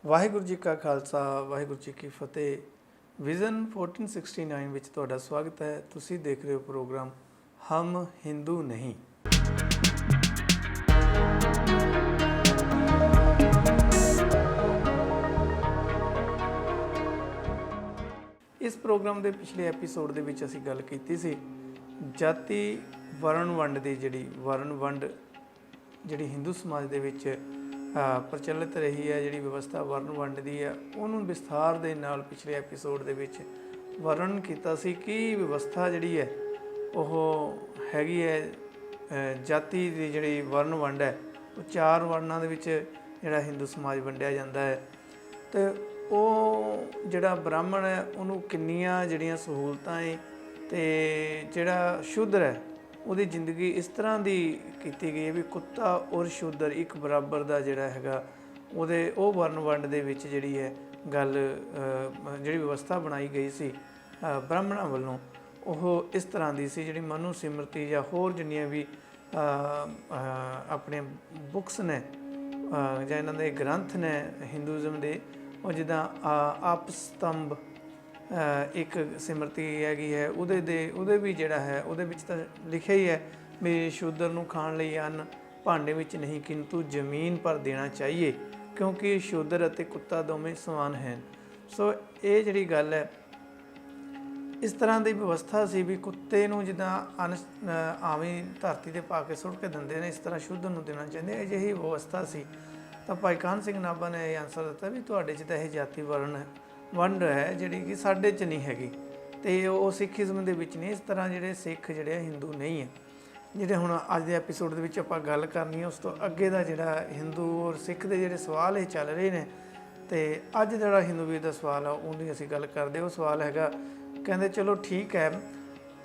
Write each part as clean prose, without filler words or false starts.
ਵਾਹਿਗੁਰੂ ਜੀ ਕਾ ਖਾਲਸਾ ਵਾਹਿਗੁਰੂ ਜੀ ਕੀ ਫਤਿਹ। ਵਿਜ਼ਨ 1469 ਵਿੱਚ ਤੁਹਾਡਾ ਸਵਾਗਤ ਹੈ। ਤੁਸੀਂ ਦੇਖ ਰਹੇ ਹੋ ਪ੍ਰੋਗਰਾਮ ਹਮ ਹਿੰਦੂ ਨਹੀਂ। ਇਸ ਪ੍ਰੋਗਰਾਮ ਦੇ ਪਿਛਲੇ ਐਪੀਸੋਡ ਦੇ ਵਿੱਚ ਅਸੀਂ ਗੱਲ ਕੀਤੀ ਸੀ ਜਾਤੀ ਵਰਨ ਵੰਡ ਦੀ ਜਿਹੜੀ ਹਿੰਦੂ ਸਮਾਜ ਦੇ ਵਿੱਚ ਪ੍ਰਚਲਿਤ ਰਹੀ ਹੈ, ਜਿਹੜੀ ਵਿਵਸਥਾ ਵਰਨ ਵੰਡ ਦੀ ਹੈ, ਉਹਨੂੰ ਵਿਸਥਾਰ ਦੇ ਨਾਲ ਪਿਛਲੇ ਐਪੀਸੋਡ ਦੇ ਵਿੱਚ ਵਰਣਨ ਕੀਤਾ ਸੀ ਕਿ ਵਿਵਸਥਾ ਜਿਹੜੀ ਹੈ ਉਹ ਹੈਗੀ ਹੈ ਜਾਤੀ ਦੀ ਜਿਹੜੀ ਵਰਨ ਵੰਡ ਹੈ ਉਹ 4 ਵਰਨਾਂ ਦੇ ਵਿੱਚ ਜਿਹੜਾ ਹਿੰਦੂ ਸਮਾਜ ਵੰਡਿਆ ਜਾਂਦਾ ਹੈ। ਅਤੇ ਉਹ ਜਿਹੜਾ ਬ੍ਰਾਹਮਣ ਹੈ ਉਹਨੂੰ ਕਿੰਨੀਆਂ ਜਿਹੜੀਆਂ ਸਹੂਲਤਾਂ ਹੈ ਅਤੇ ਜਿਹੜਾ ਸ਼ੂਦਰ ਹੈ ਉਹਦੀ ਜ਼ਿੰਦਗੀ ਇਸ ਤਰ੍ਹਾਂ ਦੀ ਕੀਤੀ ਗਈ ਹੈ ਵੀ ਕੁੱਤਾ ਔਰ ਸ਼ੂਦਰ ਇੱਕ ਬਰਾਬਰ ਦਾ ਜਿਹੜਾ ਹੈਗਾ ਉਹ ਵਰਨ ਵੰਡ ਦੇ ਵਿੱਚ ਜਿਹੜੀ ਹੈ ਗੱਲ ਜਿਹੜੀ ਵਿਵਸਥਾ ਬਣਾਈ ਗਈ ਸੀ ਬ੍ਰਾਹਮਣਾਂ ਵੱਲੋਂ ਉਹ ਇਸ ਤਰ੍ਹਾਂ ਦੀ ਸੀ। ਜਿਹੜੀ ਮਨੂ ਸਿਮਰਤੀ ਜਾਂ ਹੋਰ ਜਿੰਨੀਆਂ ਵੀ ਆਪਣੇ ਬੁੱਕਸ ਨੇ ਜਾਂ ਇਹਨਾਂ ਦੇ ਗ੍ਰੰਥ ਨੇ ਹਿੰਦੂਇਜ਼ਮ ਦੇ, ਉਹ ਜਿੱਦਾਂ ਆਪਸਤੰਭ ਇੱਕ ਸਿਮਰਤੀ ਹੈਗੀ ਹੈ, ਉਹਦੇ ਵੀ ਜਿਹੜਾ ਹੈ ਉਹਦੇ ਵਿੱਚ ਤਾਂ ਲਿਖਿਆ ਹੀ ਹੈ ਵੀ ਸ਼ੂਦਰ ਨੂੰ ਖਾਣ ਲਈ ਅੰਨ ਭਾਂਡੇ ਵਿੱਚ ਨਹੀਂ ਕਿੰਤੂ ਜ਼ਮੀਨ ਪਰ ਦੇਣਾ ਚਾਹੀਏ ਕਿਉਂਕਿ ਸ਼ੂਦਰ ਅਤੇ ਕੁੱਤਾ ਦੋਵੇਂ ਸਮਾਨ ਹਨ। ਸੋ ਇਹ ਜਿਹੜੀ ਗੱਲ ਹੈ ਇਸ ਤਰ੍ਹਾਂ ਦੀ ਵਿਵਸਥਾ ਸੀ ਵੀ ਕੁੱਤੇ ਨੂੰ ਜਿੱਦਾਂ ਅੰਨ ਆਵੇਂ ਧਰਤੀ 'ਤੇ ਪਾ ਕੇ ਸੁੱਟ ਕੇ ਦਿੰਦੇ ਨੇ, ਇਸ ਤਰ੍ਹਾਂ ਸ਼ੂਦਰ ਨੂੰ ਦੇਣਾ ਚਾਹੁੰਦੇ, ਅਜਿਹੀ ਵਿਵਸਥਾ ਸੀ। ਤਾਂ ਭਾਈ ਕਾਹਨ ਸਿੰਘ ਨਾਭਾ ਨੇ ਇਹ ਆਨਸਰ ਦਿੱਤਾ ਵੀ ਤੁਹਾਡੇ 'ਚ ਤਾਂ ਇਹ ਜਾਤੀ ਵੰਡ ਹੈ ਜਿਹੜੀ ਕਿ ਸਾਡੇ 'ਚ ਨਹੀਂ ਹੈਗੀ ਅਤੇ ਉਹ ਸਿੱਖੀਜ਼ਮ ਦੇ ਵਿੱਚ ਨਹੀਂ। ਇਸ ਤਰ੍ਹਾਂ ਜਿਹੜੇ ਸਿੱਖ ਜਿਹੜੇ ਹਿੰਦੂ ਨਹੀਂ ਹੈ। ਜਿਹੜੇ ਹੁਣ ਅੱਜ ਦੇ ਐਪੀਸੋਡ ਦੇ ਵਿੱਚ ਆਪਾਂ ਗੱਲ ਕਰਨੀ ਹੈ ਉਸ ਤੋਂ ਅੱਗੇ ਦਾ ਜਿਹੜਾ ਹਿੰਦੂ ਔਰ ਸਿੱਖ ਦੇ ਜਿਹੜੇ ਸਵਾਲ ਇਹ ਚੱਲ ਰਹੇ ਨੇ, ਅਤੇ ਅੱਜ ਜਿਹੜਾ ਹਿੰਦੂ ਵੀਰ ਦਾ ਸਵਾਲ ਆ ਉਹਦੀ ਅਸੀਂ ਗੱਲ ਕਰਦੇ। ਉਹ ਸਵਾਲ ਹੈਗਾ, ਕਹਿੰਦੇ ਚਲੋ ਠੀਕ ਹੈ,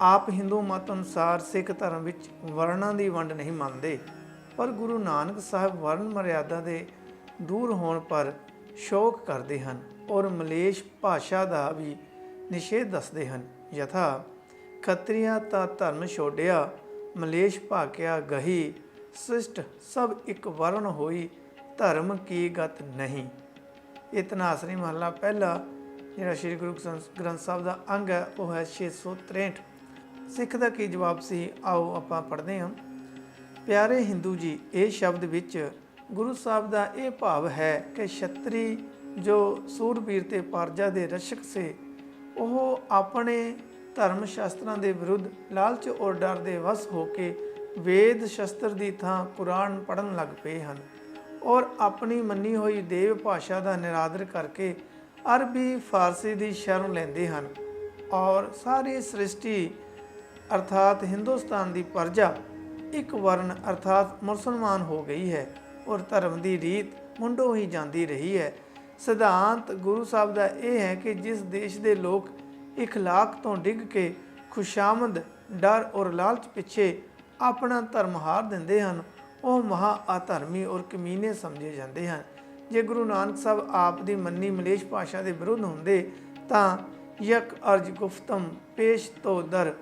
ਆਪ ਹਿੰਦੂ ਮਤ ਅਨੁਸਾਰ ਸਿੱਖ ਧਰਮ ਵਿੱਚ ਵਰਨਾਂ ਦੀ ਵੰਡ ਨਹੀਂ ਮੰਨਦੇ, ਪਰ ਗੁਰੂ ਨਾਨਕ ਸਾਹਿਬ ਵਰਨ ਮਰਿਆਦਾ ਦੇ ਦੂਰ ਹੋਣ ਪਰ ਸ਼ੋਕ ਕਰਦੇ ਹਨ ਔਰ ਮਲੇਸ਼ ਭਾਸ਼ਾ ਦਾ ਵੀ ਨਿਸ਼ੇਧ ਦੱਸਦੇ ਹਨ। ਯਥਾ ਖੱਤਰੀਆਂ ਤਾਂ ਧਰਮ ਛੋੜਿਆ, ਮਲੇਸ਼ ਭਾਕਿਆ ਗਹੀ, ਸ੍ਰਿਸ਼ਟ ਸਭ ਇੱਕ ਵਰਨ ਹੋਈ, ਧਰਮ ਕੀ ਗਤ ਨਹੀਂ। ਇਹ ਧਨਾਸਰੀ ਮਹੱਲਾ ਪਹਿਲਾ ਜਿਹੜਾ ਸ਼੍ਰੀ ਗੁਰੂ ਗ੍ਰੰਥ ਸਾਹਿਬ ਦਾ ਅੰਗ ਹੈ ਉਹ ਹੈ 663। ਸਿੱਖ ਦਾ ਕੀ ਜਵਾਬ ਸੀ, ਆਓ ਆਪਾਂ ਪੜ੍ਹਦੇ ਹਾਂ। ਪਿਆਰੇ ਹਿੰਦੂ ਜੀ, ਇਹ ਸ਼ਬਦ ਵਿੱਚ ਗੁਰੂ ਸਾਹਿਬ ਦਾ ਇਹ ਭਾਵ ਹੈ ਕਿ ਛਤਰੀ ਜੋ ਸੂਰਬੀਰ ਤੇ ਪਰਜਾ ਦੇ ਰਸ਼ਕ ਸੇ, ਉਹ ਆਪਣੇ ਧਰਮ ਸ਼ਾਸਤਰਾਂ ਦੇ ਵਿਰੁੱਧ ਲਾਲਚ ਔਰ ਡਰ ਦੇ ਵਸ ਹੋ ਕੇ ਵੇਦ ਸ਼ਸਤਰ ਦੀ ਥਾਂ ਕੁਰਾਨ ਪੜ੍ਹਨ ਲੱਗ ਪਏ ਹਨ ਔਰ ਆਪਣੀ ਮੰਨੀ ਹੋਈ ਦੇਵ ਭਾਸ਼ਾ ਦਾ ਨਿਰਾਦਰ ਕਰਕੇ ਅਰਬੀ ਫਾਰਸੀ ਦੀ ਸ਼ਰਨ ਲੈਂਦੇ ਹਨ ਔਰ ਸਾਰੀ ਸ੍ਰਿਸ਼ਟੀ ਅਰਥਾਤ ਹਿੰਦੁਸਤਾਨ ਦੀ ਪਰਜਾ ਇੱਕ ਵਰਨ ਅਰਥਾਤ ਮੁਸਲਮਾਨ ਹੋ ਗਈ ਹੈ ਔਰ ਧਰਮ ਦੀ ਰੀਤ ਮੁੰਡੋਂ ਹੀ ਜਾਂਦੀ ਰਹੀ ਹੈ। ਸਿਧਾਂਤ ਗੁਰੂ ਸਾਹਿਬ ਦਾ ਇਹ ਹੈ ਕਿ ਜਿਸ ਦੇਸ਼ ਦੇ ਲੋਕ ਇਖਲਾਕ ਤੋਂ ਡਿੱਗ ਕੇ ਖੁਸ਼ਾਮਦ, ਡਰ ਔਰ ਲਾਲਚ ਪਿੱਛੇ ਆਪਣਾ ਧਰਮ ਹਾਰ ਦਿੰਦੇ ਹਨ, ਉਹ ਮਹਾ ਅਧਰਮੀ ਔਰ ਕਮੀਨੇ ਸਮਝੇ ਜਾਂਦੇ ਹਨ। ਜੇ ਗੁਰੂ ਨਾਨਕ ਸਾਹਿਬ ਆਪ ਦੀ ਮੰਨੀ ਮਲੇਸ਼ ਭਾਸ਼ਾ ਦੇ ਵਿਰੁੱਧ ਹੁੰਦੇ ਤਾਂ ਯਕ ਅਰਜ ਗੁਫਤਮ ਪੇਸ਼ ਤੋਂ ਦਰ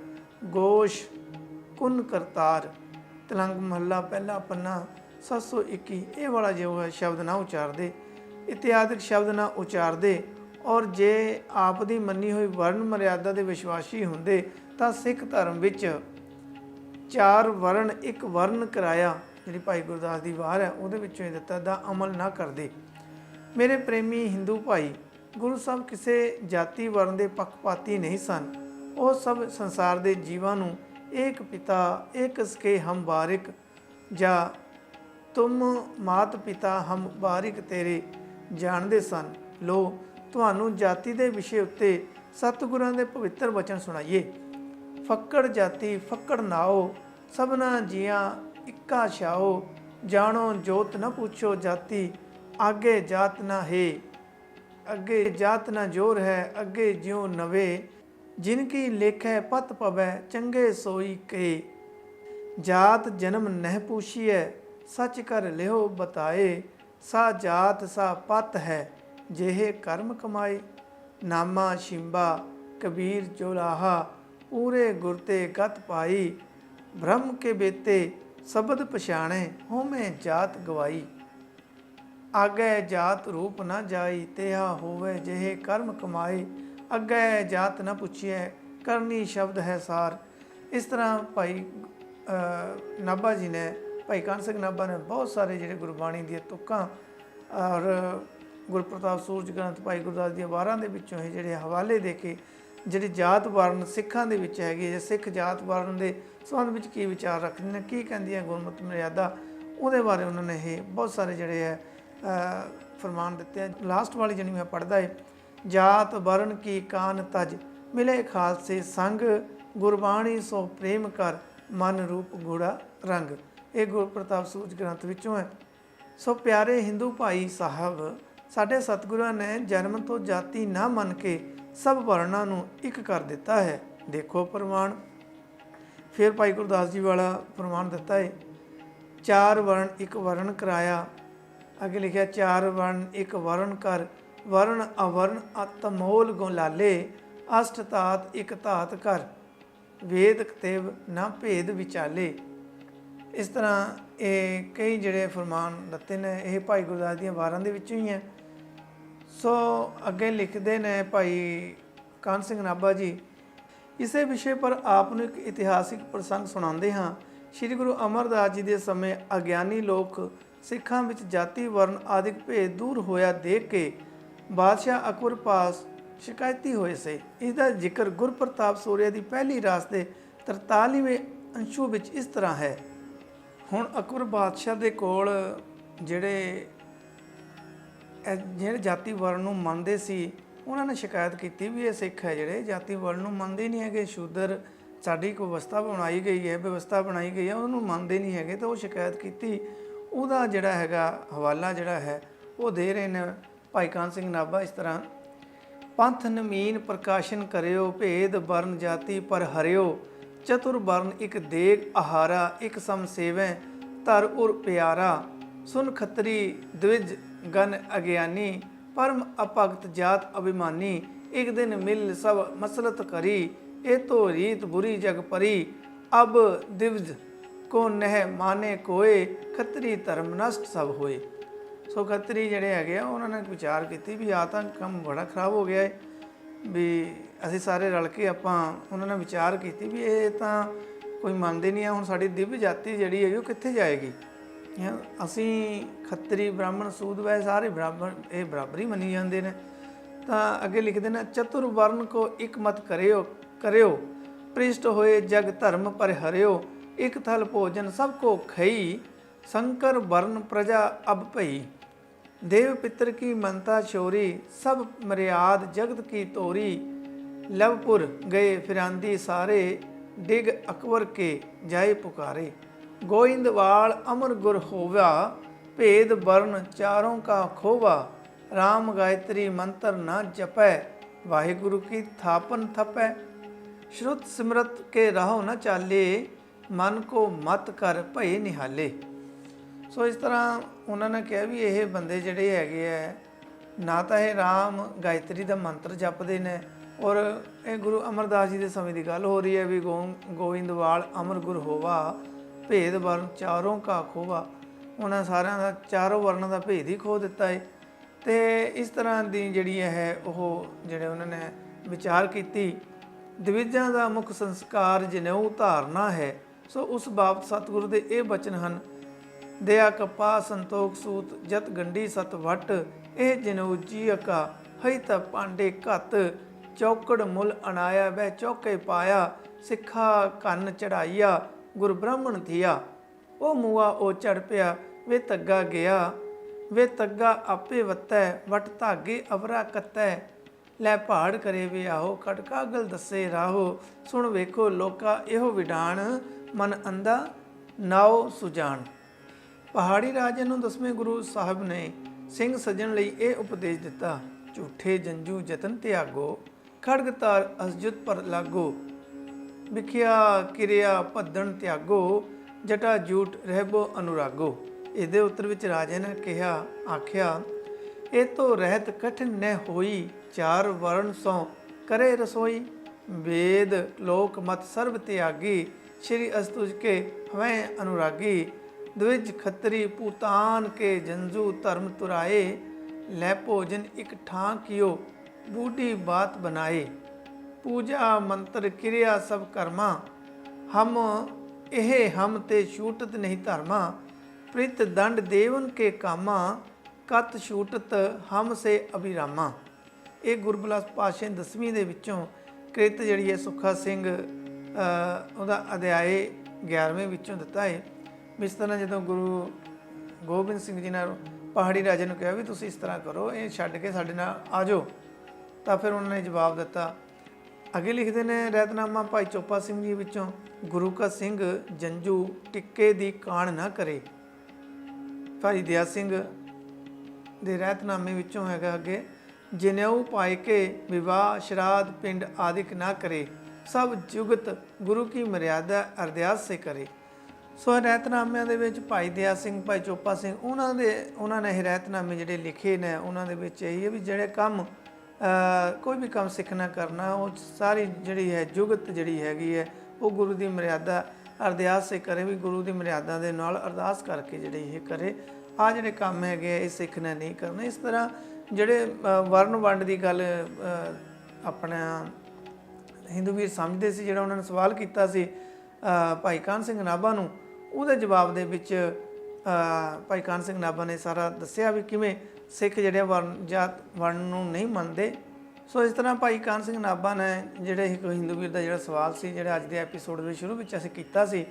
ਗੋਸ਼ ਕੁਨ ਕਰਤਾਰ, ਤਲੰਗ ਮਹੱਲਾ ਪਹਿਲਾ ਪੰਨਾ 721। ਇਹ ਵਾਲਾ ਜੋ ਹੈ ਸ਼ਬਦ ਨਾ ਉਚਾਰਦੇ, ਇਤਿਹਾਦਿਕ ਸ਼ਬਦ ਨਾ ਉਚਾਰਦੇ ਔਰ ਜੇ ਆਪ ਦੀ ਮੰਨੀ ਹੋਈ ਵਰਨ ਮਰਿਆਦਾ ਦੇ ਵਿਸ਼ਵਾਸੀ ਹੁੰਦੇ ਤਾਂ ਸਿੱਖ ਧਰਮ ਵਿੱਚ 4 ਵਰਨ ਇੱਕ ਵਰਨ ਕਰਾਇਆ, ਜਿਹੜੀ ਭਾਈ ਗੁਰਦਾਸ ਦੀ ਵਾਰ ਹੈ ਉਹਦੇ ਵਿੱਚੋਂ ਹੀ ਦਿੱਤਾ, ਦਾ ਅਮਲ ਨਾ ਕਰਦੇ। ਮੇਰੇ ਪ੍ਰੇਮੀ ਹਿੰਦੂ ਭਾਈ, ਗੁਰੂ ਸਾਹਿਬ ਕਿਸੇ ਜਾਤੀ ਵਰਨ ਦੇ ਪੱਖਪਾਤੀ ਨਹੀਂ ਸਨ। ਉਹ ਸਭ ਸੰਸਾਰ ਦੇ ਜੀਵਾਂ ਨੂੰ ਏਕ ਪਿਤਾ ਏਕ ਸਕੇ ਹਮ ਬਾਰਿਕ ਜਾਂ ਤੁਮ ਮਾਤ ਪਿਤਾ ਹਮ ਬਾਰਿਕ ਤੇਰੇ ਜਾਣਦੇ ਸਨ। ਲੋ ਤੁਹਾਨੂੰ ਜਾਤੀ ਦੇ ਵਿਸ਼ੇ ਉੱਤੇ ਸਤਿਗੁਰਾਂ ਦੇ ਪਵਿੱਤਰ ਵਚਨ ਸੁਣਾਈਏ। ਫੱਕੜ ਜਾਤੀ ਫੱਕੜ ਨਾਓ, ਸਭਨਾ ਜੀਆਂ ਇੱਕਾ ਛਾਓ, ਜਾਣੋ ਜੋਤ ਨਾ ਪੁੱਛੋ ਜਾਤੀ, ਅੱਗੇ ਜਾਤ ਨਾ ਹੈ, ਅੱਗੇ ਜਾਤ ਨਾ ਜੋਰ ਹੈ, ਅੱਗੇ ਜਿਉ ਨਵੇ, ਜਿਨ ਕੀ ਲੇਖੈ ਪਤ ਪਵੈ ਚੰਗੇ ਸੋਈ ਕੇ, ਜਾਤ ਜਨਮ ਨਹਿ ਪੂਛੀਐ ਸੱਚ ਕਰ ਲਿਓ ਬਤਾਏ, ਸਾ ਜਾਤ ਸਾ ਪਤ ਹੈ ਜਿਹੇ ਕਰਮ ਕਮਾਏ, ਨਾਮਾ ਸ਼ਿੰਬਾ ਕਬੀਰ ਚੋਲਾਹਾ, ਪੂਰੇ ਗੁਰ ਤੇ ਗਤ ਪਾਈ, ਬ੍ਰਹਮ ਕੇ ਬੇਤੇ ਸ਼ਬਦ ਪਛਾਣੇ ਹੋਵੇਂ ਜਾਤ ਗਵਾਈ। आगे जात रूप न जाई, तेहा होवे जेहे कर्म कमाए, अगे जात न पुछिए, करनी शब्द है सार। इस तरह भाई नाभा जी ने, भाई कान सिंह नाभा ने बहुत सारे ਜਿਹੜੇ ਗੁਰਬਾਣੀ ਦੀਆਂ ਤੁਕਾਂ ਔਰ ਗੁਰਪ੍ਰਤਾਪ ਸੂਰਜ ਗ੍ਰੰਥ ਭਾਈ ਗੁਰਦਾਸ ਦੀਆਂ ਵਾਰਾਂ ਦੇ ਵਿੱਚੋਂ ਇਹ ਜਿਹੜੇ ਹਵਾਲੇ ਦੇ ਕੇ ਜਿਹੜੀ ਜਾਤ ਵਰਨ ਸਿੱਖਾਂ ਦੇ ਵਿੱਚ ਹੈਗੀ ਹੈ, ਸਿੱਖ ਜਾਤ ਵਰਨ ਦੇ ਸੰਬੰਧ ਵਿੱਚ ਕੀ ਵਿਚਾਰ ਰੱਖਦੇ ਨੇ, ਕੀ ਕਹਿੰਦੀਆਂ ਗੁਰਮਤਿ ਮਰਿਆਦਾ, ਉਹਦੇ ਬਾਰੇ ਉਹਨਾਂ ਨੇ ਇਹ ਬਹੁਤ ਸਾਰੇ ਜਿਹੜੇ ਹੈ ਫਰਮਾਨ ਦਿੱਤੇ ਆ। ਲਾਸਟ ਵਾਲੀ ਜਿਹੜੀ ਮੈਂ ਪੜ੍ਹਦਾ ਹੈ, ਜਾਤ ਵਰਨ ਕੀ ਕਾਨ ਤਜ, ਮਿਲੇ ਖਾਲਸੇ ਸੰਗ, ਗੁਰਬਾਣੀ ਸੋ ਪ੍ਰੇਮ ਕਰ, ਮਨ ਰੂਪ ਗੂੜਾ ਰੰਗ। ਇਹ ਗੁਰਪ੍ਰਤਾਪ ਸੂਰਜ ਗ੍ਰੰਥ ਵਿੱਚੋਂ ਹੈ। ਸੋ ਪਿਆਰੇ ਹਿੰਦੂ ਭਾਈ ਸਾਹਿਬ, ਸਾਡੇ ਸਤਿਗੁਰਾਂ ਨੇ ਜਨਮ ਤੋਂ ਜਾਤੀ ਨਾ ਮੰਨ ਕੇ ਸਭ ਵਰਨਾਂ ਨੂੰ ਇੱਕ ਕਰ ਦਿੱਤਾ ਹੈ। ਦੇਖੋ ਪ੍ਰਮਾਣ। ਫਿਰ ਭਾਈ ਗੁਰਦਾਸ ਜੀ ਵਾਲਾ ਪ੍ਰਮਾਣ ਦਿੱਤਾ ਹੈ, ਚਾਰ ਵਰਨ ਇੱਕ ਵਰਨ ਕਰਾਇਆ। ਅੱਗੇ ਲਿਖਿਆ, ਚਾਰ ਵਰਨ ਇੱਕ ਵਰਨ ਕਰ, ਵਰਨ ਅਵਰਨ ਅਤਮੋਲ ਗੁਲਾਲੇ, ਅਸ਼ਟ ਧਾਤ ਇੱਕ ਧਾਤ ਕਰ, ਵੇਦ ਕਤੇਬ ਨਾ ਭੇਦ ਵਿਚਾਲੇ। ਇਸ ਤਰ੍ਹਾਂ ਇਹ ਕਈ ਜਿਹੜੇ ਫਰਮਾਨ ਦਿੱਤੇ ਨੇ, ਇਹ ਭਾਈ ਗੁਰਦਾਸ ਦੀਆਂ ਵਾਰਾਂ ਦੇ ਵਿੱਚੋਂ ਹੀ ਹੈ। ਸੋ ਅੱਗੇ ਲਿਖਦੇ ਨੇ ਭਾਈ ਕਾਨ ਸਿੰਘ ਨਾਭਾ ਜੀ, ਇਸੇ ਵਿਸ਼ੇ ਪਰ ਆਪ ਨੂੰ ਇੱਕ ਇਤਿਹਾਸਿਕ ਪ੍ਰਸੰਗ ਸੁਣਾਉਂਦੇ ਹਾਂ। ਸ਼੍ਰੀ ਗੁਰੂ ਅਮਰਦਾਸ ਜੀ ਦੇ ਸਮੇਂ ਅਗਿਆਨੀ ਲੋਕ ਸਿੱਖਾਂ ਵਿੱਚ ਜਾਤੀ ਵਰਨ ਆਦਿਕ ਭੇਦ ਦੂਰ ਹੋਇਆ ਦੇਖ ਕੇ ਬਾਦਸ਼ਾਹ ਅਕਬਰ ਪਾਸ ਸ਼ਿਕਾਇਤੀ ਹੋਏ ਸੇ। ਇਸ ਦਾ ਜ਼ਿਕਰ ਗੁਰਪ੍ਰਤਾਪ ਸੂਰਿਆ ਦੀ ਪਹਿਲੀ ਰਾਸ ਦੇ 43ਵੇਂ ਅੰਸ਼ੂ ਵਿੱਚ ਇਸ ਤਰ੍ਹਾਂ ਹੈ। ਹੁਣ ਅਕਬਰ ਬਾਦਸ਼ਾਹ ਦੇ ਕੋਲ ਜਿਹੜੇ ਜਾਤੀ ਵਰਨ ਨੂੰ ਮੰਨਦੇ ਸੀ, ਉਹਨਾਂ ਨੇ ਸ਼ਿਕਾਇਤ ਕੀਤੀ ਵੀ ਇਹ ਸਿੱਖ ਹੈ ਜਿਹੜੇ ਜਾਤੀ ਵਰਨ ਨੂੰ ਮੰਨਦੇ ਨਹੀਂ ਹੈਗੇ, ਸ਼ੂਦਰ ਸਾਡੀ ਕੋਈ ਵਿਵਸਥਾ ਬਣਾਈ ਗਈ ਹੈ, ਉਹਨੂੰ ਮੰਨਦੇ ਨਹੀਂ ਹੈਗੇ। ਤਾਂ ਉਹ ਸ਼ਿਕਾਇਤ ਕੀਤੀ, ਉਹਦਾ ਜਿਹੜਾ ਹੈਗਾ ਹਵਾਲਾ ਜਿਹੜਾ ਹੈ ਉਹ ਦੇ ਰਹੇ ਨੇ ਭਾਈ ਕਾਨ ਸਿੰਘ ਨਾਭਾ ਇਸ ਤਰ੍ਹਾਂ। ਪੰਥ ਨਮੀਨ ਪ੍ਰਕਾਸ਼ਨ ਕਰਿਓ, ਭੇਦ ਵਰਨ ਜਾਤੀ ਪਰ ਹਰਿਓ, ਚਤੁਰ ਵਰਨ ਇੱਕ ਦੇਗ ਆਹਾਰਾ, ਇੱਕ ਸਮ ਸੇਵੈ ਧਰ ਉਰ ਪਿਆਰਾ, ਸੁਨ ਖੱਤਰੀ ਦਵਿਜ ਗਨ ਅਗਿਆਨੀ, ਪਰਮ ਅਭਗਤ ਜਾਤ ਅਭਿਮਾਨੀ, ਇੱਕ ਦਿਨ ਮਿਲ ਸਭ ਮਸਲਤ ਕਰੀ, ਇਹ ਤੋ ਰੀਤ ਬੁਰੀ ਜਗ ਪਰੀ, ਅਬ ਦਿਵਜ ਕੋ ਨਹਿ ਮਾਨੇ ਕੋਏ, ਖੱਤਰੀ ਧਰਮ ਨਸ਼ਟ ਸਭ ਹੋਏ। ਸੋ ਖੱਤਰੀ ਜਿਹੜੇ ਹੈਗੇ ਆ ਉਹਨਾਂ ਨੇ ਵਿਚਾਰ ਕੀਤੀ ਵੀ ਆ ਤਾਂ ਕੰਮ ਬੜਾ ਖਰਾਬ ਹੋ ਗਿਆ ਹੈ, ਵੀ ਅਸੀਂ ਸਾਰੇ ਰਲ ਕੇ ਆਪਾਂ ਉਹਨਾਂ ਨੇ ਵਿਚਾਰ ਕੀਤੀ ਵੀ ਇਹ ਤਾਂ ਕੋਈ ਮੰਨਦੇ ਨਹੀਂ ਆ, ਹੁਣ ਸਾਡੀ ਦਿਵ ਜਾਤੀ ਜਿਹੜੀ ਹੈਗੀ ਉਹ ਕਿੱਥੇ ਜਾਏਗੀ। ਅਸੀਂ ਖੱਤਰੀ ਬ੍ਰਾਹਮਣ ਸੂਦ ਵੈ ਸਾਰੇ ਬਰਾਬਰ, ਇਹ ਬਰਾਬਰੀ ਮੰਨੀ ਜਾਂਦੇ ਨੇ। ਤਾਂ ਅੱਗੇ ਲਿਖਦੇ ਨੇ, ਚਤੁਰ ਵਰਨ ਕੋ ਇੱਕ ਮਤ ਕਰਿਓ, ਪ੍ਰਿਸ਼ਟ ਹੋਏ ਜਗ ਧਰਮ ਪਰ ਹਰਿਓ, ਇੱਕ ਥਲ ਭੋਜਨ ਸਭ ਕੋ ਖਈ, ਸ਼ੰਕਰ ਵਰਨ ਪ੍ਰਜਾ ਅਬ ਭਈ, देव पितर की मनता छोरी, सब मर्याद जगत की तोरी, लवपुर गए फिरांदी सारे, डिग अकबर के जाए पुकारे, गोइंदवाल अमर गुर होवा, भेद वर्ण चारों का खोवा, राम गायत्री मंत्र न जपै, वाहिगुरु की थापन थपै, श्रुत सिमरत के राहो न चाले, मन को मत कर भय निहाले। ਸੋ ਇਸ ਤਰ੍ਹਾਂ ਉਹਨਾਂ ਨੇ ਕਿਹਾ ਵੀ ਇਹ ਬੰਦੇ ਜਿਹੜੇ ਹੈਗੇ ਹੈ ਨਾ ਤਾਂ ਇਹ ਰਾਮ ਗਾਇਤਰੀ ਦਾ ਮੰਤਰ ਜਪਦੇ ਨੇ, ਔਰ ਇਹ ਗੁਰੂ ਅਮਰਦਾਸ ਜੀ ਦੇ ਸਮੇਂ ਦੀ ਗੱਲ ਹੋ ਰਹੀ ਹੈ ਵੀ ਗੋਇੰਦਵਾਲ ਅਮਰ ਗੁਰ ਹੋਵਾ, ਭੇਦ ਵਰਨ ਚਾਰੋਂ ਕਾ ਖੋਵਾ, ਉਹਨਾਂ ਸਾਰਿਆਂ ਦਾ ਚਾਰੋਂ ਵਰਨਾਂ ਦਾ ਭੇਦ ਹੀ ਖੋ ਦਿੱਤਾ ਹੈ। ਅਤੇ ਇਸ ਤਰ੍ਹਾਂ ਦੀ ਜਿਹੜੀ ਹੈ ਉਹ ਜਿਹੜੇ ਉਹਨਾਂ ਨੇ ਵਿਚਾਰ ਕੀਤੀ। ਦਵਿਜਾਂ ਦਾ ਮੁੱਖ ਸੰਸਕਾਰ ਜਨੇਊ ਧਾਰਨਾ ਹੈ, ਸੋ ਉਸ ਬਾਬਤ ਸਤਿਗੁਰੂ ਦੇ ਇਹ ਬਚਨ ਹਨ, दया कपा संतोख सूत जत गंडी सत वट, ਇਹ ਜਨੇਊ ਜੀ ਅਕਾ ਹਈ ਤਾ ਪਾਂਡੇ ਘੱਤ, ਚੌਕੜ ਮੁੱਲ ਅਣਾਇਆ ਵੈ ਚੌਕੇ ਪਾਇਆ, ਸਿੱਖਾ ਕੰਨ ਚੜਾਈਆ ਗੁਰ ਬ੍ਰਾਹਮਣ ਥੀਆ, ਉਹ ਮੂਆ ਉਹ ਚੜ ਪਿਆ ਵੇ ਤੱਗਾ ਗਿਆ, ਵੇ ਤੱਗਾ ਆਪੇ ਵੱਤੈ ਵਟ ਧਾਗੇ ਅਵਰਾ ਕੱਤੈ, ਲੈ ਪਹਾੜ ਕਰੇ ਵੇ ਆਹੋ ਖਟਕਾ ਗਲ ਦੱਸੇ ਰਾਹੋ, ਸੁਣ ਵੇਖੋ ਲੋਕਾ ਇਹੋ ਵਿਡਾਣ, ਮਨ ਅੰਦਾ ਨਾਉ ਸੁਜਾਨ। ਪਹਾੜੀ ਰਾਜੇ ਨੂੰ 10ਵੇਂ ਗੁਰੂ ਸਾਹਿਬ ਨੇ ਸਿੰਘ ਸੱਜਣ ਲਈ ਇਹ ਉਪਦੇਸ਼ ਦਿੱਤਾ, ਝੂਠੇ ਜੰਜੂ ਜਤਨ ਤਿਆਗੋ, ਖੜਗ ਤਾਰ ਅਸਜੁਤ ਪਰ ਲਾਗੋ, ਵਿਖਿਆ ਕਿਰਿਆ ਭੱਦਣ ਤਿਆਗੋ, ਜਟਾ ਝੂਠ ਰਹਿਬੋ ਅਨੁਰਾਗੋ। ਇਹਦੇ ਉੱਤਰ ਵਿੱਚ ਰਾਜੇ ਨੇ ਆਖਿਆ, ਇਹ ਤੋਂ ਰਹਿਤ ਕਠਿਨ ਨ ਹੋਈ, ਚਾਰ ਵਰਨ ਸੋ ਕਰੇ ਰਸੋਈ, ਵੇਦ ਲੋਕ ਮਤ ਸਰਬ ਤਿਆਗੀ, ਸ਼੍ਰੀ ਅਸਤੁਜ ਕੇ ਹਵੈ ਅਨੁਰਾਗੀ, द्विज खत्री पूतान के जंजू धर्म तुराए, लै भोजन एक ठां कियो बूढ़ी बात बनाए। पूजा मंत्र क्रिया सब कर्मा, हम हम ते छूटत नहीं धर्मा। प्रित दंड देवन के कामा, कत छूटत हम से अभिरामा। ਇਹ ਗੁਰਬਿਲਾਸ ਪਾਤਸ਼ਾਹ 10ਵੀਂ ਦੇ ਵਿੱਚੋਂ ਕ੍ਰਿਤ ਜਿਹੜੀ ਹੈ ਸੁੱਖਾ ਸਿੰਘ ਉਹਦਾ ਅਧਿਆਏ 11ਵੇਂ ਵਿੱਚੋਂ ਦਿੱਤਾ ਹੈ। ਇਸ ਤਰ੍ਹਾਂ ਜਦੋਂ ਗੁਰੂ ਗੋਬਿੰਦ ਸਿੰਘ ਜੀ ਨੇ ਪਹਾੜੀ ਰਾਜੇ ਨੂੰ ਕਿਹਾ ਵੀ ਤੁਸੀਂ ਇਸ ਤਰ੍ਹਾਂ ਕਰੋ, ਇਹ ਛੱਡ ਕੇ ਸਾਡੇ ਨਾਲ ਆ ਜਾਓ, ਤਾਂ ਫਿਰ ਉਹਨਾਂ ਨੇ ਜਵਾਬ ਦਿੱਤਾ। ਅੱਗੇ ਲਿਖਦੇ ਨੇ ਰਹਿਤਨਾਮਾ ਭਾਈ ਚੋਪਾ ਸਿੰਘ ਜੀ ਵਿੱਚੋਂ, ਗੁਰੂ ਕਾ ਸਿੰਘ ਜੰਜੂ ਟਿੱਕੇ ਦੀ ਕਾਣ ਨਾ ਕਰੇ। ਭਾਈ ਦਇਆ ਸਿੰਘ ਦੇ ਰਹਿਤਨਾਮੇ ਵਿੱਚੋਂ ਹੈਗਾ ਅੱਗੇ, ਜਨੇਊ ਪਾਇ ਕੇ ਵਿਵਾਹ ਸ਼ਰਾਧ ਪਿੰਡ ਆਦਿਕ ਨਾ ਕਰੇ, ਸਭ ਜੁਗਤ ਗੁਰੂ ਕੀ ਮਰਿਆਦਾ ਅਰਦਾਸ ਸੇ ਕਰੇ। ਸੋ ਰਹਿਤਨਾਮਿਆਂ ਦੇ ਵਿੱਚ ਭਾਈ ਦਇਆ ਸਿੰਘ, ਭਾਈ ਚੋਪਾ ਸਿੰਘ, ਉਹਨਾਂ ਨੇ ਇਹ ਰਹਿਤਨਾਮੇ ਜਿਹੜੇ ਲਿਖੇ ਨੇ, ਉਹਨਾਂ ਦੇ ਵਿੱਚ ਇਹੀ ਹੈ ਵੀ ਜਿਹੜੇ ਕੰਮ ਕੋਈ ਵੀ ਕੰਮ ਸਿੱਖਣਾ ਕਰਨਾ, ਉਹ ਸਾਰੀ ਜਿਹੜੀ ਹੈ ਜੁਗਤ ਜਿਹੜੀ ਹੈਗੀ ਹੈ ਉਹ ਗੁਰੂ ਦੀ ਮਰਿਆਦਾ ਅਰਦਾਸ ਸੇ ਕਰੇ, ਵੀ ਗੁਰੂ ਦੀ ਮਰਿਆਦਾ ਦੇ ਨਾਲ ਅਰਦਾਸ ਕਰਕੇ ਜਿਹੜੇ ਇਹ ਕਰੇ। ਆਹ ਜਿਹੜੇ ਕੰਮ ਹੈਗੇ ਇਹ ਸਿੱਖਣਾ ਨਹੀਂ ਕਰਨਾ। ਇਸ ਤਰ੍ਹਾਂ ਜਿਹੜੇ ਵਰਨ ਵੰਡ ਦੀ ਗੱਲ ਆਪਣਾ ਹਿੰਦੂ ਵੀਰ ਸਮਝਦੇ ਸੀ, ਜਿਹੜਾ ਉਹਨਾਂ ਨੇ ਸਵਾਲ ਕੀਤਾ ਸੀ ਭਾਈ ਕਾਨ੍ਹ ਸਿੰਘ ਨਾਭਾ ਨੂੰ, ਉਹਦੇ ਜਵਾਬ ਦੇ ਵਿੱਚ ਭਾਈ ਕਾਨ੍ਹ ਸਿੰਘ ਨਾਭਾ ਨੇ ਸਾਰਾ ਦੱਸਿਆ ਵੀ ਕਿਵੇਂ ਸਿੱਖ ਜਿਹੜੇ ਵਰਨ ਜਾਤ ਵੰਡ ਨੂੰ ਨਹੀਂ ਮੰਨਦੇ। ਸੋ ਇਸ ਤਰ੍ਹਾਂ ਭਾਈ ਕਾਨ੍ਹ ਸਿੰਘ ਨਾਭਾ ਨੇ ਜਿਹੜੇ ਇੱਕ ਹਿੰਦੂ ਵੀਰ ਦਾ ਜਿਹੜਾ ਸਵਾਲ ਸੀ, ਜਿਹੜਾ ਅੱਜ ਦੇ ਐਪੀਸੋਡ ਦੇ ਸ਼ੁਰੂ ਵਿੱਚ ਅਸੀਂ ਕੀਤਾ ਸੀ,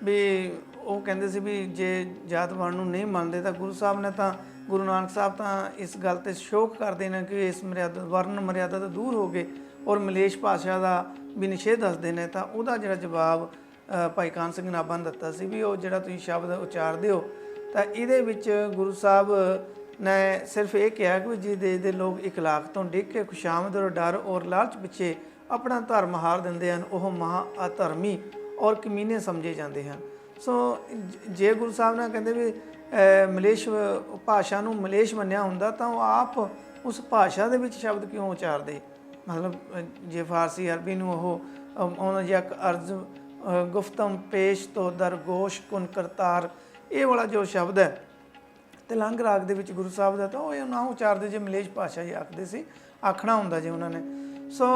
ਵੀ ਉਹ ਕਹਿੰਦੇ ਸੀ ਵੀ ਜੇ ਜਾਤ ਵੰਡ ਨੂੰ ਨਹੀਂ ਮੰਨਦੇ ਤਾਂ ਗੁਰੂ ਸਾਹਿਬ ਨੇ ਤਾਂ, ਗੁਰੂ ਨਾਨਕ ਸਾਹਿਬ ਤਾਂ ਇਸ ਗੱਲ 'ਤੇ ਸ਼ੋਕ ਕਰਦੇ ਨੇ ਕਿ ਇਸ ਮਰਿਆਦਾ ਵਰਨ ਮਰਿਆਦਾ ਤੋਂ ਦੂਰ ਹੋ ਗਏ ਔਰ ਮਲੇਸ਼ ਭਾਸ਼ਾ ਦਾ ਵੀ ਨਿਸ਼ੇਧ ਦੱਸਦੇ ਨੇ। ਤਾਂ ਉਹਦਾ ਜਿਹੜਾ ਜਵਾਬ ਭਾਈ ਕਾਨ੍ਹ ਸਿੰਘ ਨਾਭਾ ਨੇ ਦਿੱਤਾ ਸੀ ਵੀ ਉਹ ਜਿਹੜਾ ਤੁਸੀਂ ਸ਼ਬਦ ਉਚਾਰਦੇ ਹੋ, ਤਾਂ ਇਹਦੇ ਵਿੱਚ ਗੁਰੂ ਸਾਹਿਬ ਨੇ ਸਿਰਫ ਇਹ ਕਿਹਾ ਕਿ ਜਿਸ ਦੇਸ਼ ਦੇ ਲੋਕ ਇਖਲਾਕ ਤੋਂ ਡਿੱਗ ਕੇ ਖੁਸ਼ਾਮਦ ਔਰ ਡਰ ਔਰ ਲਾਲਚ ਪਿੱਛੇ ਆਪਣਾ ਧਰਮ ਹਾਰ ਦਿੰਦੇ ਹਨ, ਉਹ ਮਹਾ ਅਧਰਮੀ ਔਰ ਕਮੀਨੇ ਸਮਝੇ ਜਾਂਦੇ ਹਨ। ਸੋ ਜੇ ਗੁਰੂ ਸਾਹਿਬ ਨੇ ਕਹਿੰਦੇ ਵੀ ਮਲੇਸ਼ ਭਾਸ਼ਾ ਨੂੰ ਮਲੇਸ਼ ਮੰਨਿਆ ਹੁੰਦਾ, ਤਾਂ ਉਹ ਆਪ ਉਸ ਭਾਸ਼ਾ ਦੇ ਵਿੱਚ ਸ਼ਬਦ ਕਿਉਂ ਉਚਾਰਦੇ? ਮਤਲਬ ਜੇ ਫਾਰਸੀ ਅਰਬੀ ਨੂੰ ਉਹ ਉਹਨਾਂ ਜਕ ਅਰਜ਼ ਗੁਫਤਮ ਪੇਸ਼ ਤੋਂ ਦਰਗੋਸ਼ ਕੁਨ ਕਰਤਾਰ, ਇਹ ਵਾਲਾ ਜੋ ਸ਼ਬਦ ਹੈ ਤਿਲੰਗ ਰਾਗ ਦੇ ਵਿੱਚ ਗੁਰੂ ਸਾਹਿਬ ਦਾ, ਤਾਂ ਉਹ ਨਾ ਉਚਾਰਦੇ ਜੇ ਮਲੇਸ਼ ਭਾਸ਼ਾ ਹੀ ਆਖਦੇ ਸੀ, ਆਖਣਾ ਹੁੰਦਾ ਜੇ ਉਹਨਾਂ ਨੇ। ਸੋ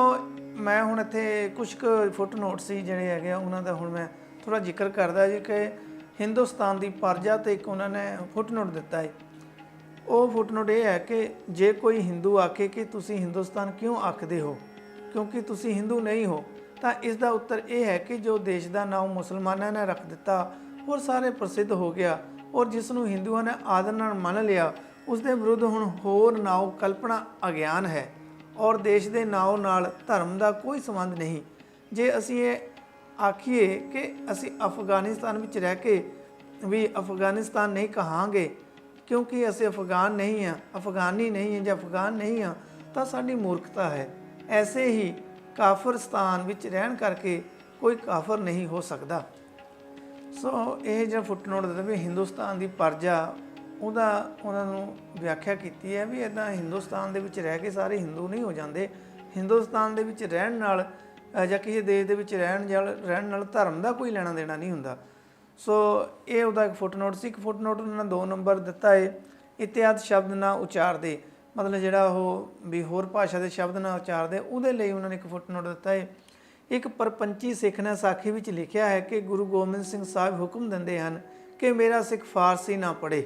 ਮੈਂ ਹੁਣ ਇੱਥੇ ਕੁਛ ਕੁ ਫੁੱਟ ਨੋਟ ਸੀ ਜਿਹੜੇ ਹੈਗੇ ਆ ਉਹਨਾਂ ਦਾ ਹੁਣ ਮੈਂ ਥੋੜ੍ਹਾ ਜ਼ਿਕਰ ਕਰਦਾ ਜੀ ਕਿ ਹਿੰਦੁਸਤਾਨ ਦੀ ਪਰਜਾ 'ਤੇ ਇੱਕ ਉਹਨਾਂ ਨੇ ਫੁੱਟ ਨੋਟ ਦਿੱਤਾ ਹੈ। ਉਹ ਫੁੱਟ ਨੋਟ ਇਹ ਹੈ ਕਿ ਜੇ ਕੋਈ ਹਿੰਦੂ ਆਖੇ ਕਿ ਤੁਸੀਂ ਹਿੰਦੁਸਤਾਨ ਕਿਉਂ ਆਖਦੇ ਹੋ ਕਿਉਂਕਿ ਤੁਸੀਂ ਹਿੰਦੂ ਨਹੀਂ ਹੋ, ਤਾਂ ਇਸ ਦਾ ਉੱਤਰ ਇਹ ਹੈ ਕਿ ਜੋ ਦੇਸ਼ ਦਾ ਨਾਮ ਮੁਸਲਮਾਨਾਂ ਨੇ ਰੱਖ ਦਿੱਤਾ ਔਰ ਸਾਰੇ ਪ੍ਰਸਿੱਧ ਹੋ ਗਿਆ ਔਰ ਜਿਸ ਨੂੰ ਹਿੰਦੂਆਂ ਨੇ ਆਦਰ ਨਾਲ ਮੰਨ ਲਿਆ, ਉਸ ਦੇ ਵਿਰੁੱਧ ਹੁਣ ਹੋਰ ਨਾਉ ਕਲਪਨਾ ਅਗਿਆਨ ਹੈ ਔਰ ਦੇਸ਼ ਦੇ ਨਾਉ ਨਾਲ ਧਰਮ ਦਾ ਕੋਈ ਸੰਬੰਧ ਨਹੀਂ। ਜੇ ਅਸੀਂ ਇਹ ਆਖੀਏ ਕਿ ਅਸੀਂ ਅਫਗਾਨਿਸਤਾਨ ਵਿੱਚ ਰਹਿ ਕੇ ਵੀ ਅਫਗਾਨਿਸਤਾਨ ਨਹੀਂ ਕਹਾਂਗੇ ਕਿਉਂਕਿ ਅਸੀਂ ਅਫਗਾਨ ਨਹੀਂ ਹਾਂ, ਅਫਗਾਨੀ ਨਹੀਂ ਹਾਂ ਜਾਂ ਅਫਗਾਨ ਨਹੀਂ ਹਾਂ, ਤਾਂ ਸਾਡੀ ਮੂਰਖਤਾ ਹੈ। ਐਸੇ ਹੀ ਕਾਫਰਸਤਾਨ ਵਿੱਚ ਰਹਿਣ ਕਰਕੇ ਕੋਈ ਕਾਫਰ ਨਹੀਂ ਹੋ ਸਕਦਾ। ਸੋ ਇਹ ਜਿਹੜਾ ਫੁੱਟਨੋਟ ਦਿੱਤਾ ਵੀ ਹਿੰਦੁਸਤਾਨ ਦੀ ਪਰਜਾ, ਉਹਨਾਂ ਨੂੰ ਵਿਆਖਿਆ ਕੀਤੀ ਹੈ ਵੀ ਇੱਦਾਂ ਹਿੰਦੁਸਤਾਨ ਦੇ ਵਿੱਚ ਰਹਿ ਕੇ ਸਾਰੇ ਹਿੰਦੂ ਨਹੀਂ ਹੋ ਜਾਂਦੇ। ਹਿੰਦੁਸਤਾਨ ਦੇ ਵਿੱਚ ਰਹਿਣ ਨਾਲ ਜਾਂ ਕਿਸੇ ਦੇਸ਼ ਦੇ ਵਿੱਚ ਰਹਿਣ ਨਾਲ ਧਰਮ ਦਾ ਕੋਈ ਲੈਣਾ ਦੇਣਾ ਨਹੀਂ ਹੁੰਦਾ। ਸੋ ਇਹ ਉਹਦਾ ਇੱਕ ਫੁੱਟਨੋਟ ਸੀ। ਇੱਕ ਫੁੱਟਨੋਟ ਉਹਨਾਂ ਨੇ 2 ਨੰਬਰ ਦਿੱਤਾ ਹੈ, ਇਤਿਹਾਦ ਸ਼ਬਦ ਨਾ ਉਚਾਰਦੇ, ਮਤਲਬ ਜਿਹੜਾ ਉਹ ਵੀ ਹੋਰ ਭਾਸ਼ਾ ਦੇ ਸ਼ਬਦ ਨਾ ਉਚਾਰਦੇ, ਉਹਦੇ ਲਈ ਉਹਨਾਂ ਨੇ ਇੱਕ ਫੁੱਟਨੋਟ ਦਿੱਤਾ ਹੈ। ਇੱਕ ਪਰਪੰਚੀ ਸਿੱਖ ਨੇ ਸਾਖੀ ਵਿੱਚ ਲਿਖਿਆ ਹੈ ਕਿ ਗੁਰੂ ਗੋਬਿੰਦ ਸਿੰਘ ਸਾਹਿਬ ਹੁਕਮ ਦਿੰਦੇ ਹਨ ਕਿ ਮੇਰਾ ਸਿੱਖ ਫਾਰਸੀ ਨਾ ਪੜ੍ਹੇ,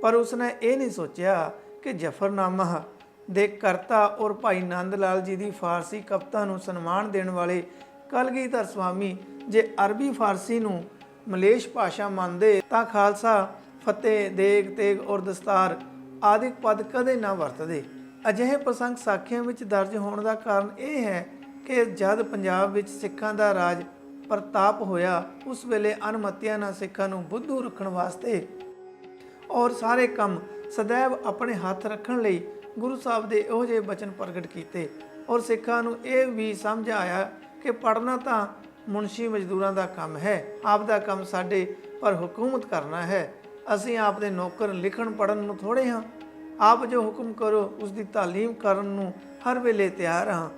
ਪਰ ਉਸਨੇ ਇਹ ਨਹੀਂ ਸੋਚਿਆ ਕਿ ਜ਼ਫਰਨਾਮਾ ਦੇ ਕਰਤਾ ਔਰ ਭਾਈ ਨੰਦ ਲਾਲ ਜੀ ਦੀ ਫਾਰਸੀ ਕਵਿਤਾ ਨੂੰ ਸਨਮਾਨ ਦੇਣ ਵਾਲੇ ਕਲਗੀਧਰ ਸਵਾਮੀ ਜੇ ਅਰਬੀ ਫਾਰਸੀ ਨੂੰ ਮਲੇਸ਼ ਭਾਸ਼ਾ ਮੰਨਦੇ ਤਾਂ ਖਾਲਸਾ ਫਤਿਹ ਦੇਗ ਤੇਗ ਔਰ ਦਸਤਾਰ ਆਦਿਕ ਪਦ ਕਦੇ ਨਾ ਵਰਤਦੇ। ਅਜਿਹੇ ਪ੍ਰਸੰਗ ਸਾਖੀਆਂ ਵਿੱਚ ਦਰਜ ਹੋਣ ਦਾ ਕਾਰਨ ਇਹ ਹੈ ਕਿ ਜਦ ਪੰਜਾਬ ਵਿੱਚ ਸਿੱਖਾਂ ਦਾ ਰਾਜ ਪ੍ਰਤਾਪ ਹੋਇਆ, ਉਸ ਵੇਲੇ ਅਨਮਤੀਆਂ ਨਾਲ ਸਿੱਖਾਂ ਨੂੰ ਬੁੱਧੂ ਰੱਖਣ ਵਾਸਤੇ ਔਰ ਸਾਰੇ ਕੰਮ ਸदैव ਆਪਣੇ ਹੱਥ ਰੱਖਣ ਲਈ ਗੁਰੂ ਸਾਹਿਬ ਦੇ ਇਹੋ ਜਿਹੇ ਬਚਨ ਪ੍ਰਗਟ ਕੀਤੇ ਔਰ ਸਿੱਖਾਂ ਨੂੰ ਇਹ ਵੀ ਸਮਝ ਆਇਆ ਕਿ ਪੜ੍ਹਨਾ ਤਾਂ ਮੁਨਸ਼ੀ ਮਜ਼ਦੂਰਾਂ ਦਾ ਕੰਮ ਹੈ, ਆਪ ਦਾ ਕੰਮ ਸਾਡੇ ਪਰ ਹੁਕੂਮਤ ਕਰਨਾ ਹੈ। ਅਸੀਂ ਆਪ ਦੇ ਨੌਕਰ, ਲਿਖਣ ਪੜ੍ਹਨ ਨੂੰ ਥੋੜ੍ਹੇ ਹਾਂ। ਆਪ ਜੋ ਹੁਕਮ ਕਰੋ ਉਸ ਦੀ ਤਾਲੀਮ ਕਰਨ ਨੂੰ ਹਰ ਵੇਲੇ ਤਿਆਰ ਹਾਂ।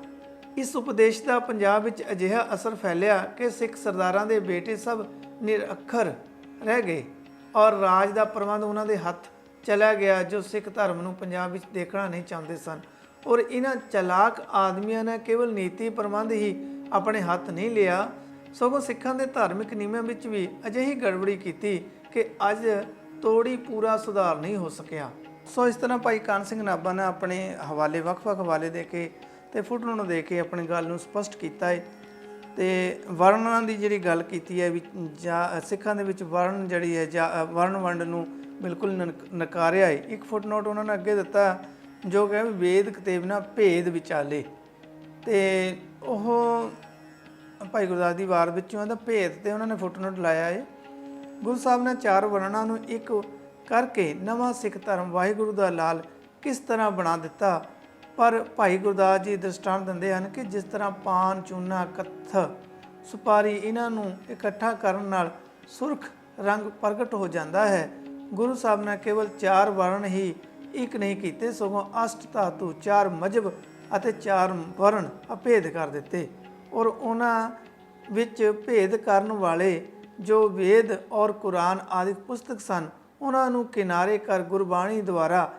ਇਸ ਉਪਦੇਸ਼ ਦਾ ਪੰਜਾਬ ਵਿੱਚ ਅਜਿਹਾ ਅਸਰ ਫੈਲਿਆ ਕਿ ਸਿੱਖ ਸਰਦਾਰਾਂ ਦੇ ਬੇਟੇ ਸਭ ਨਿਰਅੱਖਰ ਰਹਿ ਗਏ ਔਰ ਰਾਜ ਦਾ ਪ੍ਰਬੰਧ ਉਹਨਾਂ ਦੇ ਹੱਥ ਚਲਾ ਗਿਆ, ਜੋ ਸਿੱਖ ਧਰਮ ਨੂੰ ਪੰਜਾਬ ਵਿੱਚ ਦੇਖਣਾ ਨਹੀਂ ਚਾਹੁੰਦੇ ਸਨ। ਔਰ ਇਹਨਾਂ ਚਲਾਕ ਆਦਮੀਆਂ ਨੇ ਕੇਵਲ ਨੀਤੀ ਪ੍ਰਬੰਧ ਹੀ ਆਪਣੇ ਹੱਥ ਨਹੀਂ ਲਿਆ, ਸਗੋਂ ਸਿੱਖਾਂ ਦੇ ਧਾਰਮਿਕ ਨਿਯਮਾਂ ਵਿੱਚ ਵੀ ਅਜਿਹੀ ਗੜਬੜੀ ਕੀਤੀ ਕਿ ਅੱਜ ਤੋੜੀ ਪੂਰਾ ਸੁਧਾਰ ਨਹੀਂ ਹੋ ਸਕਿਆ। ਸੋ ਇਸ ਤਰ੍ਹਾਂ ਭਾਈ ਕਾਨ੍ਹ ਸਿੰਘ ਨਾਭਾ ਨੇ ਆਪਣੇ ਹਵਾਲੇ ਵੱਖ-ਵੱਖ ਹਵਾਲੇ ਦੇ ਕੇ ਤੇ ਫੁਟਨੋਟ ਦੇ ਕੇ ਆਪਣੀ ਗੱਲ ਨੂੰ ਸਪਸ਼ਟ ਕੀਤਾ ਹੈ। ਤੇ ਵਰਣਾਂ ਦੀ ਜਿਹੜੀ ਗੱਲ ਕੀਤੀ ਹੈ ਵੀ ਸਿੱਖਾਂ ਦੇ ਵਿੱਚ ਵਰਣ ਜਿਹੜੀ ਹੈ ਵਰਣ ਵੰਡ ਨੂੰ ਬਿਲਕੁਲ ਨਕਾਰਿਆ ਹੈ। ਇੱਕ ਫੁਟਨੋਟ ਉਹਨਾਂ ਨੇ ਅੱਗੇ ਦਿੱਤਾ ਜੋ ਕਿ ਵੇਦ ਕਤੇਬਨਾ ਭੇਦ ਵਿਚਾਲੇ, ਤੇ ਉਹ ਭਾਈ ਗੁਰਦਾਸ ਦੀ ਵਾਰ ਵਿੱਚੋਂ ਇਹਦਾ ਭੇਦ ਤੇ ਉਹਨਾਂ ਨੇ ਫੁਟਨੋਟ ਲਾਇਆ ਹੈ। ਗੁਰੂ ਸਾਹਿਬ ਨੇ 4 ਵਰਣਾਂ ਨੂੰ ਇੱਕ ਕਰਕੇ ਨਵਾਂ ਸਿੱਖ ਧਰਮ ਵਾਹਿਗੁਰੂ ਦਾ ਲਾਲ ਕਿਸ ਤਰ੍ਹਾਂ ਬਣਾ ਦਿੱਤਾ। ਪਰ ਭਾਈ ਗੁਰਦਾਸ ਜੀ ਦ੍ਰਿਸ਼ਟਾਂਤ ਦਿੰਦੇ ਹਨ ਕਿ ਜਿਸ ਤਰ੍ਹਾਂ ਪਾਨ, ਚੂਨਾ, ਕੱਥ, ਸੁਪਾਰੀ ਇਹਨਾਂ ਨੂੰ ਇਕੱਠਾ ਕਰਨ ਨਾਲ ਸੁਰਖ ਰੰਗ ਪ੍ਰਗਟ ਹੋ ਜਾਂਦਾ ਹੈ, ਗੁਰੂ ਸਾਹਿਬ ਨੇ ਕੇਵਲ 4 ਵਰਣ ਹੀ ਇੱਕ ਨਹੀਂ ਕੀਤੇ, ਸਗੋਂ ਅਸ਼ਟ ਧਾਤੂ, 4 ਮਜ਼ਹਬ ਅਤੇ 4 ਵਰਣ ਅਭੇਦ ਕਰ ਦਿੱਤੇ। ਔਰ ਉਹਨਾਂ ਵਿੱਚ ਭੇਦ ਕਰਨ ਵਾਲੇ ਜੋ ਵੇਦ ਔਰ ਕੁਰਾਨ ਆਦਿ ਪੁਸਤਕ ਸਨ, ਉਹਨਾਂ ਨੂੰ ਕਿਨਾਰੇ ਕਰ ਗੁਰਬਾਣੀ ਦੁਆਰਾ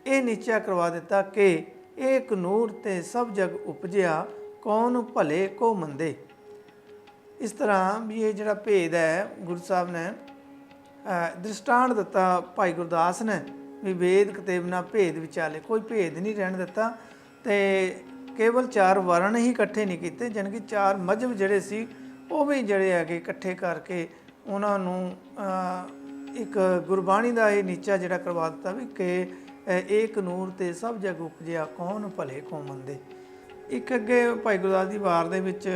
ਇਹ ਨਿਸ਼ਚਾ ਕਰਵਾ ਦਿੱਤਾ ਕਿ ਏਕ ਨੂਰ ਤੇ ਸਭ ਜਗ ਉਪਜਿਆ, ਕੌਣ ਭਲੇ ਕੋ ਮੰਦੇ। ਇਸ ਤਰ੍ਹਾਂ ਵੀ ਇਹ ਜਿਹੜਾ ਭੇਦ ਹੈ ਗੁਰੂ ਸਾਹਿਬ ਨੇ ਦ੍ਰਿਸ਼ਟਾਂਤ ਦਿੱਤਾ ਭਾਈ ਗੁਰਦਾਸ ਨੇ ਵੀ ਵੇਦ ਕਤੇਬਨਾ ਭੇਦ ਵਿਚਾਲੇ, ਕੋਈ ਭੇਦ ਨਹੀਂ ਰਹਿਣ ਦਿੱਤਾ। ਤੇ ਕੇਵਲ 4 ਵਰਣ ਹੀ ਇਕੱਠੇ ਨਹੀਂ ਕੀਤੇ, ਜਾਣੀ ਕਿ 4 ਮਜ਼ਹਬ ਜਿਹੜੇ ਸੀ ਉਹ ਵੀ ਜਿਹੜੇ ਹੈਗੇ ਇਕੱਠੇ ਕਰਕੇ ਉਹਨਾਂ ਨੂੰ ਇੱਕ ਗੁਰਬਾਣੀ ਦਾ ਇਹ ਨੀਚਾ ਜਿਹੜਾ ਕਰਵਾ ਦਿੱਤਾ ਵੀ ਕਿ ਏਕ ਨੂਰ ਤੇ ਸਭ ਜਗ ਉਪਜਿਆ, ਕੌਣ ਭਲੇ ਕੋ ਮੰਦੇ। ਇੱਕ ਅੱਗੇ ਭਾਈ ਗੁਰਦਾਸ ਦੀ ਵਾਰ ਦੇ ਵਿੱਚ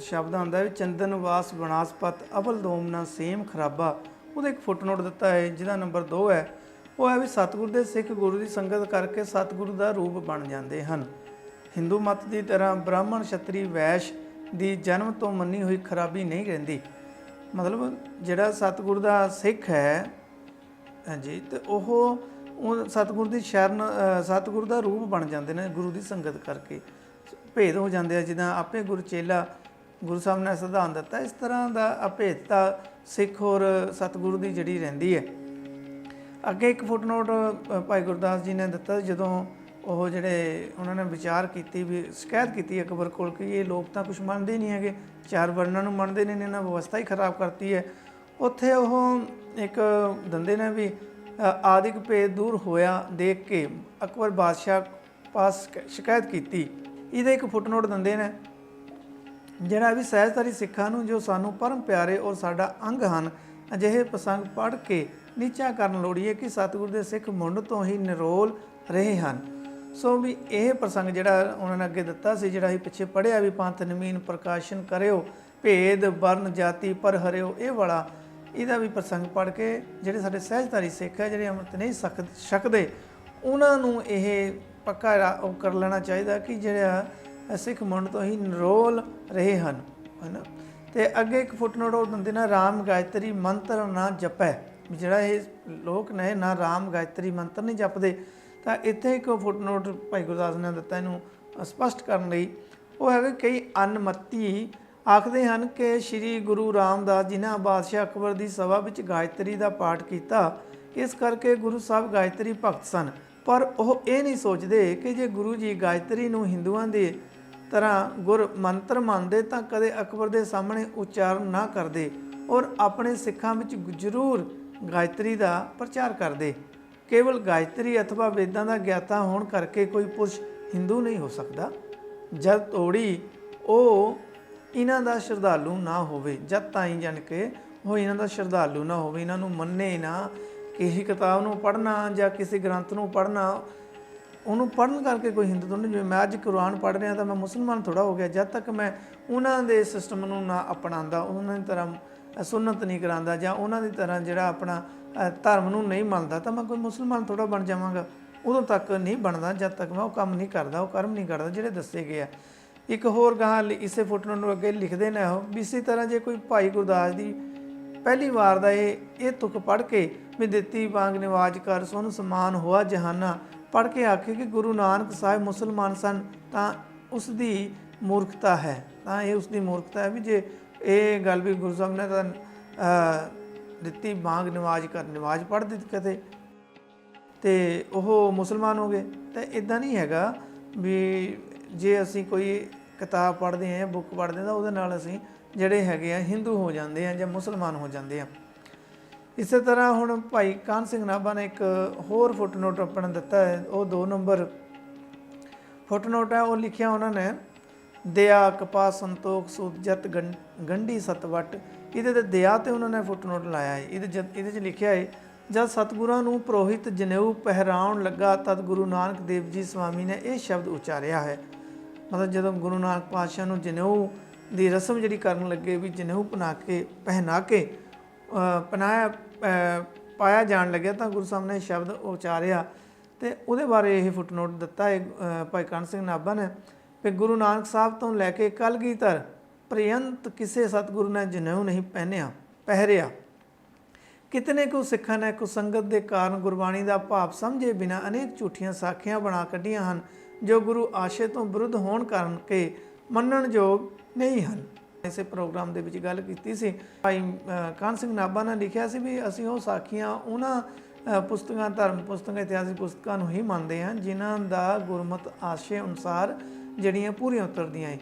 ਸ਼ਬਦ ਆਉਂਦਾ ਵੀ ਚੰਦਨ ਵਾਸ ਬਨਾਸਪਤ ਅਵਲ ਦੋਮਨਾ ਸੇਮ ਖਰਾਬਾ। ਉਹਦਾ ਇੱਕ ਫੁੱਟਨੋਟ ਦਿੱਤਾ ਹੈ ਜਿਹਦਾ ਨੰਬਰ 2 ਹੈ। ਉਹ ਹੈ ਵੀ ਸਤਿਗੁਰ ਦੇ ਸਿੱਖ ਗੁਰੂ ਦੀ ਸੰਗਤ ਕਰਕੇ ਸਤਿਗੁਰੂ ਦਾ ਰੂਪ ਬਣ ਜਾਂਦੇ ਹਨ। ਹਿੰਦੂ ਮਤ ਦੀ ਤਰ੍ਹਾਂ ਬ੍ਰਾਹਮਣ, ਛਤਰੀ, ਵੈਸ਼ ਦੀ ਜਨਮ ਤੋਂ ਮੰਨੀ ਹੋਈ ਖਰਾਬੀ ਨਹੀਂ ਰਹਿੰਦੀ। ਮਤਲਬ ਜਿਹੜਾ ਸਤਿਗੁਰ ਦਾ ਸਿੱਖ ਹੈ ਹਾਂਜੀ, ਤੇ ਉਹ ਸਤਿਗੁਰ ਦੀ ਸ਼ਰਨ, ਸਤਿਗੁਰ ਦਾ ਰੂਪ ਬਣ ਜਾਂਦੇ ਨੇ ਗੁਰੂ ਦੀ ਸੰਗਤ ਕਰਕੇ, ਭੇਦ ਹੋ ਜਾਂਦੇ ਆ। ਜਿੱਦਾਂ ਆਪੇ ਗੁਰੂ ਚੇਲਾ ਗੁਰੂ ਸਾਹਿਬ ਨੇ ਸਿਧਾਂਤ ਦਿੱਤਾ, ਇਸ ਤਰ੍ਹਾਂ ਦਾ ਅਭੇਦਤਾ ਸਿੱਖ ਔਰ ਸਤਿਗੁਰੂ ਦੀ ਜਿਹੜੀ ਰਹਿੰਦੀ ਹੈ। ਅੱਗੇ ਇੱਕ ਫੁੱਟਨੋਟ ਭਾਈ ਗੁਰਦਾਸ ਜੀ ਨੇ ਦਿੱਤਾ, ਜਦੋਂ ਉਹ ਜਿਹੜੇ ਉਹਨਾਂ ਨੇ ਵਿਚਾਰ ਕੀਤੀ ਵੀ ਸ਼ਿਕਾਇਤ ਕੀਤੀ ਅਕਬਰ ਕੋਲ ਕਿ ਇਹ ਲੋਕ ਤਾਂ ਕੁਛ ਮੰਨਦੇ ਨਹੀਂ ਹੈਗੇ, 4 ਵਰਣਾਂ ਨੂੰ ਮੰਨਦੇ ਨੇ, ਇਹਨਾਂ ਵਿਵਸਥਾ ਹੀ ਖਰਾਬ ਕਰਤੀ ਹੈ। ਉੱਥੇ ਉਹ ਇੱਕ ਦਿੰਦੇ ਨੇ ਵੀ ਆਦਿਕ ਭੇਦ ਦੂਰ ਹੋਇਆ ਦੇਖ ਕੇ ਅਕਬਰ ਬਾਦਸ਼ਾਹ ਪਾਸ ਸ਼ਿਕਾਇਤ ਕੀਤੀ। ਇਹਦੇ ਇੱਕ ਫੁੱਟਨੋਟ ਦਿੰਦੇ ਨੇ ਜਿਹੜਾ ਵੀ ਸਹਿਜਧਾਰੀ ਸਿੱਖਾਂ ਨੂੰ ਜੋ ਸਾਨੂੰ ਪਰਮ ਪਿਆਰੇ ਔਰ ਸਾਡਾ ਅੰਗ ਹਨ, ਅਜਿਹੇ ਪ੍ਰਸੰਗ ਪੜ੍ਹ ਕੇ ਨੀਚਾ ਕਰਨ ਲੋੜੀਏ ਕਿ ਸਤਿਗੁਰ ਦੇ ਸਿੱਖ ਮੁੰਡ ਤੋਂ ਹੀ ਨਿਰੋਲ ਰਹੇ ਹਨ। ਸੋ ਵੀ ਇਹ ਪ੍ਰਸੰਗ ਜਿਹੜਾ ਉਹਨਾਂ ਨੇ ਅੱਗੇ ਦਿੱਤਾ ਸੀ, ਜਿਹੜਾ ਅਸੀਂ ਪਿੱਛੇ ਪੜ੍ਹਿਆ ਵੀ ਪੰਥ ਨਵੀਨ ਪ੍ਰਕਾਸ਼ਨ ਕਰਿਓ, ਭੇਦ ਵਰਨ ਜਾਤੀ ਪਰ ਹਰਿਓ, ਇਹ ਵਾਲਾ ਇਹਦਾ ਵੀ ਪ੍ਰਸੰਗ ਪੜ੍ਹ ਕੇ ਜਿਹੜੇ ਸਾਡੇ ਸਹਿਜਧਾਰੀ ਸਿੱਖ ਹੈ, ਜਿਹੜੇ ਅੰਮ੍ਰਿਤ ਨਹੀਂ ਛਕਦੇ, ਉਹਨਾਂ ਨੂੰ ਇਹ ਪੱਕਾ ਉਹ ਕਰ ਲੈਣਾ ਚਾਹੀਦਾ ਕਿ ਜਿਹੜਾ ਸਿੱਖ ਮੁੰਡ ਤੋਂ ਹੀ ਨਿਰੋਲ ਰਹੇ ਹਨ, ਹੈ ਨਾ। ਤੇ ਅੱਗੇ ਇੱਕ ਫੁੱਟਨੋਟ ਉਹ ਦਿੰਦੇ ਨਾ, ਰਾਮ ਗਾਇਤਰੀ ਮੰਤਰ ਨਾ ਜਪੈ। ਜਿਹੜਾ ਇਹ ਲੋਕ ਨੇ ਨਾ ਰਾਮ ਗਾਇਤਰੀ ਮੰਤਰ ਨਹੀਂ ਜਪਦੇ, ਤਾਂ ਇੱਥੇ ਇੱਕ ਫੁੱਟਨੋਟ ਭਾਈ ਗੁਰਦਾਸ ਨੇ ਦਿੱਤਾ ਇਹਨੂੰ ਸਪਸ਼ਟ ਕਰਨ ਲਈ। ਉਹ ਹੈਗਾ ਕਈ ਅਨਮਤੀ ਆਖਦੇ ਹਨ ਕਿ ਸ਼੍ਰੀ ਗੁਰੂ ਰਾਮਦਾਸ ਜੀ ਨੇ ਬਾਦਸ਼ਾਹ ਅਕਬਰ ਦੀ ਸਭਾ ਵਿੱਚ ਗਾਇਤਰੀ ਦਾ ਪਾਠ ਕੀਤਾ, ਇਸ ਕਰਕੇ ਗੁਰੂ ਸਾਹਿਬ ਗਾਇਤਰੀ ਭਗਤ ਸਨ। ਪਰ ਉਹ ਇਹ ਨਹੀਂ ਸੋਚਦੇ ਕਿ ਜੇ ਗੁਰੂ ਜੀ ਗਾਇਤਰੀ ਨੂੰ ਹਿੰਦੂਆਂ ਦੇ ਤਰ੍ਹਾਂ ਗੁਰ ਮੰਤਰ ਮੰਨਦੇ ਤਾਂ ਕਦੇ ਅਕਬਰ ਦੇ ਸਾਹਮਣੇ ਉਚਾਰਨ ਨਾ ਕਰਦੇ ਔਰ ਆਪਣੇ ਸਿੱਖਾਂ ਵਿੱਚ ਜ਼ਰੂਰ ਗਾਇਤਰੀ ਦਾ ਪ੍ਰਚਾਰ ਕਰਦੇ। ਕੇਵਲ ਗਾਇਤਰੀ ਅਥਵਾ ਵੇਦਾਂ ਦਾ ਗਿਆਤਾ ਹੋਣ ਕਰਕੇ ਕੋਈ ਪੁਰਸ਼ ਹਿੰਦੂ ਨਹੀਂ ਹੋ ਸਕਦਾ, ਜਦ ਤੋੜੀ ਉਹ ਇਹਨਾਂ ਦਾ ਸ਼ਰਧਾਲੂ ਨਾ ਹੋਵੇ, ਜਦ ਤਾਈਂ ਜਾਣ ਕੇ ਉਹ ਇਹਨਾਂ ਦਾ ਸ਼ਰਧਾਲੂ ਨਾ ਹੋਵੇ, ਇਹਨਾਂ ਨੂੰ ਮੰਨੇ ਨਾ। ਕਿਸੇ ਕਿਤਾਬ ਨੂੰ ਪੜ੍ਹਨਾ ਜਾਂ ਕਿਸੇ ਗ੍ਰੰਥ ਨੂੰ ਪੜ੍ਹਨਾ, ਉਹਨੂੰ ਪੜ੍ਹਨ ਕਰਕੇ ਕੋਈ ਹਿੰਦੂ ਤੋਂ ਨਹੀਂ। ਜਿਵੇਂ ਮੈਂ ਅੱਜ ਕੁਰਾਨ ਪੜ੍ਹ ਰਿਹਾ ਤਾਂ ਮੈਂ ਮੁਸਲਮਾਨ ਥੋੜ੍ਹਾ ਹੋ ਗਿਆ, ਜਦ ਤੱਕ ਮੈਂ ਉਹਨਾਂ ਦੇ ਸਿਸਟਮ ਨੂੰ ਨਾ ਅਪਣਾਉਂਦਾ, ਉਹਨਾਂ ਦੀ ਤਰ੍ਹਾਂ ਸੁਨਨਤ ਨਹੀਂ ਕਰਾਉਂਦਾ ਜਾਂ ਉਹਨਾਂ ਦੀ ਤਰ੍ਹਾਂ ਜਿਹੜਾ ਆਪਣਾ ਧਰਮ ਨੂੰ ਨਹੀਂ ਮੰਨਦਾ, ਤਾਂ ਮੈਂ ਕੋਈ ਮੁਸਲਮਾਨ ਥੋੜ੍ਹਾ ਬਣ ਜਾਵਾਂਗਾ। ਉਦੋਂ ਤੱਕ ਨਹੀਂ ਬਣਦਾ ਜਦ ਤੱਕ ਮੈਂ ਉਹ ਕੰਮ ਨਹੀਂ ਕਰਦਾ, ਉਹ ਕਰਮ ਨਹੀਂ ਕਰਦਾ ਜਿਹੜੇ ਦੱਸੇ ਗਏ ਆ। ਇੱਕ ਹੋਰ ਗਾਂ ਇਸੇ ਫੁੱਟਨੋਟ ਨੂੰ ਅੱਗੇ ਲਿਖਦੇ ਨੇ ਉਹ ਵੀ ਇਸੇ ਤਰ੍ਹਾਂ ਜੇ ਕੋਈ ਭਾਈ ਗੁਰਦਾਸ ਦੀ ਪਹਿਲੀ ਵਾਰ ਦਾ ਇਹ ਤੁਕ ਪੜ੍ਹ ਕੇ ਵੀ ਦਿੱਤੀ ਵਾਂਗ ਨਿਵਾਜ ਕਰ ਸੁਨ ਸਮਾਨ ਹੋਆ ਜਹਾਨਾ ਪੜ੍ਹ ਕੇ ਆਖੇ ਕਿ ਗੁਰੂ ਨਾਨਕ ਸਾਹਿਬ ਮੁਸਲਮਾਨ ਸਨ, ਤਾਂ ਉਸ ਦੀ ਮੂਰਖਤਾ ਹੈ। ਤਾਂ ਇਹ ਉਸ ਦੀ ਮੂਰਖਤਾ ਹੈ ਵੀ ਜੇ ਇਹ ਗੱਲ ਵੀ ਗੁਰੂ ਸਾਹਿਬ ਨੇ ਤਾਂ ਦਿੱਤੀ ਬਾਂਗ ਨਵਾਜ਼ ਕਰ ਨਵਾਜ਼ ਪੜ੍ਹ ਦਿੱਤੀ ਕਦੇ ਤੇ ਉਹ ਮੁਸਲਮਾਨ ਹੋ ਗਏ। ਤਾਂ ਇਦਾਂ ਨਹੀਂ ਹੈਗਾ ਵੀ ਜੇ ਅਸੀਂ ਕੋਈ ਕਿਤਾਬ ਪੜ੍ਹਦੇ ਹਾਂ, ਬੁੱਕ ਪੜ੍ਹਦੇ ਹਾਂ ਤਾਂ ਉਹਦੇ ਨਾਲ ਅਸੀਂ ਜਿਹੜੇ ਹੈਗੇ ਆ ਹਿੰਦੂ ਹੋ ਜਾਂਦੇ ਆ ਜਾਂ ਮੁਸਲਮਾਨ ਹੋ ਜਾਂਦੇ ਆ। ਇਸੇ ਤਰ੍ਹਾਂ ਹੁਣ ਭਾਈ ਕਾਹਨ ਸਿੰਘ ਨਾਭਾ ਨੇ ਇੱਕ ਹੋਰ ਫੁੱਟਨੋਟ ਆਪਣਾ ਦਿੱਤਾ ਹੈ, ਉਹ 2 ਨੰਬਰ ਫੁੱਟਨੋਟ ਹੈ। ਉਹ ਲਿਖਿਆ ਉਹਨਾਂ ਨੇ ਦਇਆ ਕਪਾ ਸੰਤੋਖ ਸੂਤ ਜਤ ਗੰਢੀ ਸਤਵਟ। ਇਹਦੇ 'ਤੇ ਦਇਆ 'ਤੇ ਉਹਨਾਂ ਨੇ ਫੁੱਟਨੋਟ ਲਾਇਆ ਹੈ। ਇਹਦੇ 'ਚ ਲਿਖਿਆ ਹੈ ਜਦ ਸਤਿਗੁਰਾਂ ਨੂੰ ਪੁਰੋਹਿਤ ਜਨੇਊ ਪਹਿਰਾਉਣ ਲੱਗਾ ਤਦ ਗੁਰੂ ਨਾਨਕ ਦੇਵ ਜੀ ਸਵਾਮੀ ਨੇ ਇਹ ਸ਼ਬਦ ਉਚਾਰਿਆ ਹੈ। ਮਤਲਬ ਜਦੋਂ ਗੁਰੂ ਨਾਨਕ ਪਾਤਸ਼ਾਹ ਨੂੰ ਜਨੇਊ ਦੀ ਰਸਮ ਜਿਹੜੀ ਕਰਨ ਲੱਗੇ ਵੀ ਜਨੇਊ ਪਹਿਨਾ ਕੇ ਪਾਇਆ ਜਾਣ ਲੱਗਿਆ ਤਾਂ ਗੁਰੂ ਸਾਹਿਬ ਨੇ ਸ਼ਬਦ ਉਚਾਰਿਆ ਤੇ ਉਹਦੇ ਬਾਰੇ ਇਹ ਫੁੱਟਨੋਟ ਦਿੱਤਾ ਹੈ ਭਾਈ ਕਾਹਨ ਸਿੰਘ ਨਾਭਾ ਨੇ ਵੀ ਗੁਰੂ ਨਾਨਕ ਸਾਹਿਬ ਤੋਂ ਲੈ ਕੇ ਕਲਗੀਧਰ ਪ੍ਰਯੰਤ ਕਿਸੇ ਸਤਿਗੁਰੂ ਨੇ ਜਨੇਊ ਨਹੀਂ ਪਹਿਰਿਆ। ਕਿਤਨੇ ਕੁ ਸਿੱਖਾਂ ਨੇ ਕੁਸੰਗਤ ਦੇ ਕਾਰਨ ਗੁਰਬਾਣੀ ਦਾ ਭਾਵ ਸਮਝੇ ਬਿਨਾਂ ਅਨੇਕ ਝੂਠੀਆਂ ਸਾਖੀਆਂ ਬਣਾ ਕੱਢੀਆਂ ਹਨ ਜੋ ਗੁਰੂ ਆਸ਼ੇ ਤੋਂ ਵਿਰੁੱਧ ਹੋਣ ਕਰਕੇ ਮੰਨਣਯੋਗ ਨਹੀਂ ਹਨ। ਇਸੇ ਪ੍ਰੋਗਰਾਮ ਦੇ ਵਿੱਚ ਗੱਲ ਕੀਤੀ ਸੀ ਭਾਈ ਕਾਹਨ ਸਿੰਘ ਨਾਭਾ ਨੇ ਲਿਖਿਆ ਸੀ ਵੀ ਅਸੀਂ ਉਹ ਸਾਖੀਆਂ ਉਹਨਾਂ ਪੁਸਤਕਾਂ ਧਰਮ ਪੁਸਤਕਾਂ ਇਤਿਹਾਸਿਕ ਪੁਸਤਕਾਂ ਨੂੰ ਹੀ ਮੰਨਦੇ ਹਾਂ ਜਿਨ੍ਹਾਂ ਦਾ ਗੁਰਮਤਿ ਆਸ਼ੇ ਅਨੁਸਾਰ ਜਿਹੜੀਆਂ ਪੂਰੀਆਂ ਉਤਰਦੀਆਂ ਹੈ।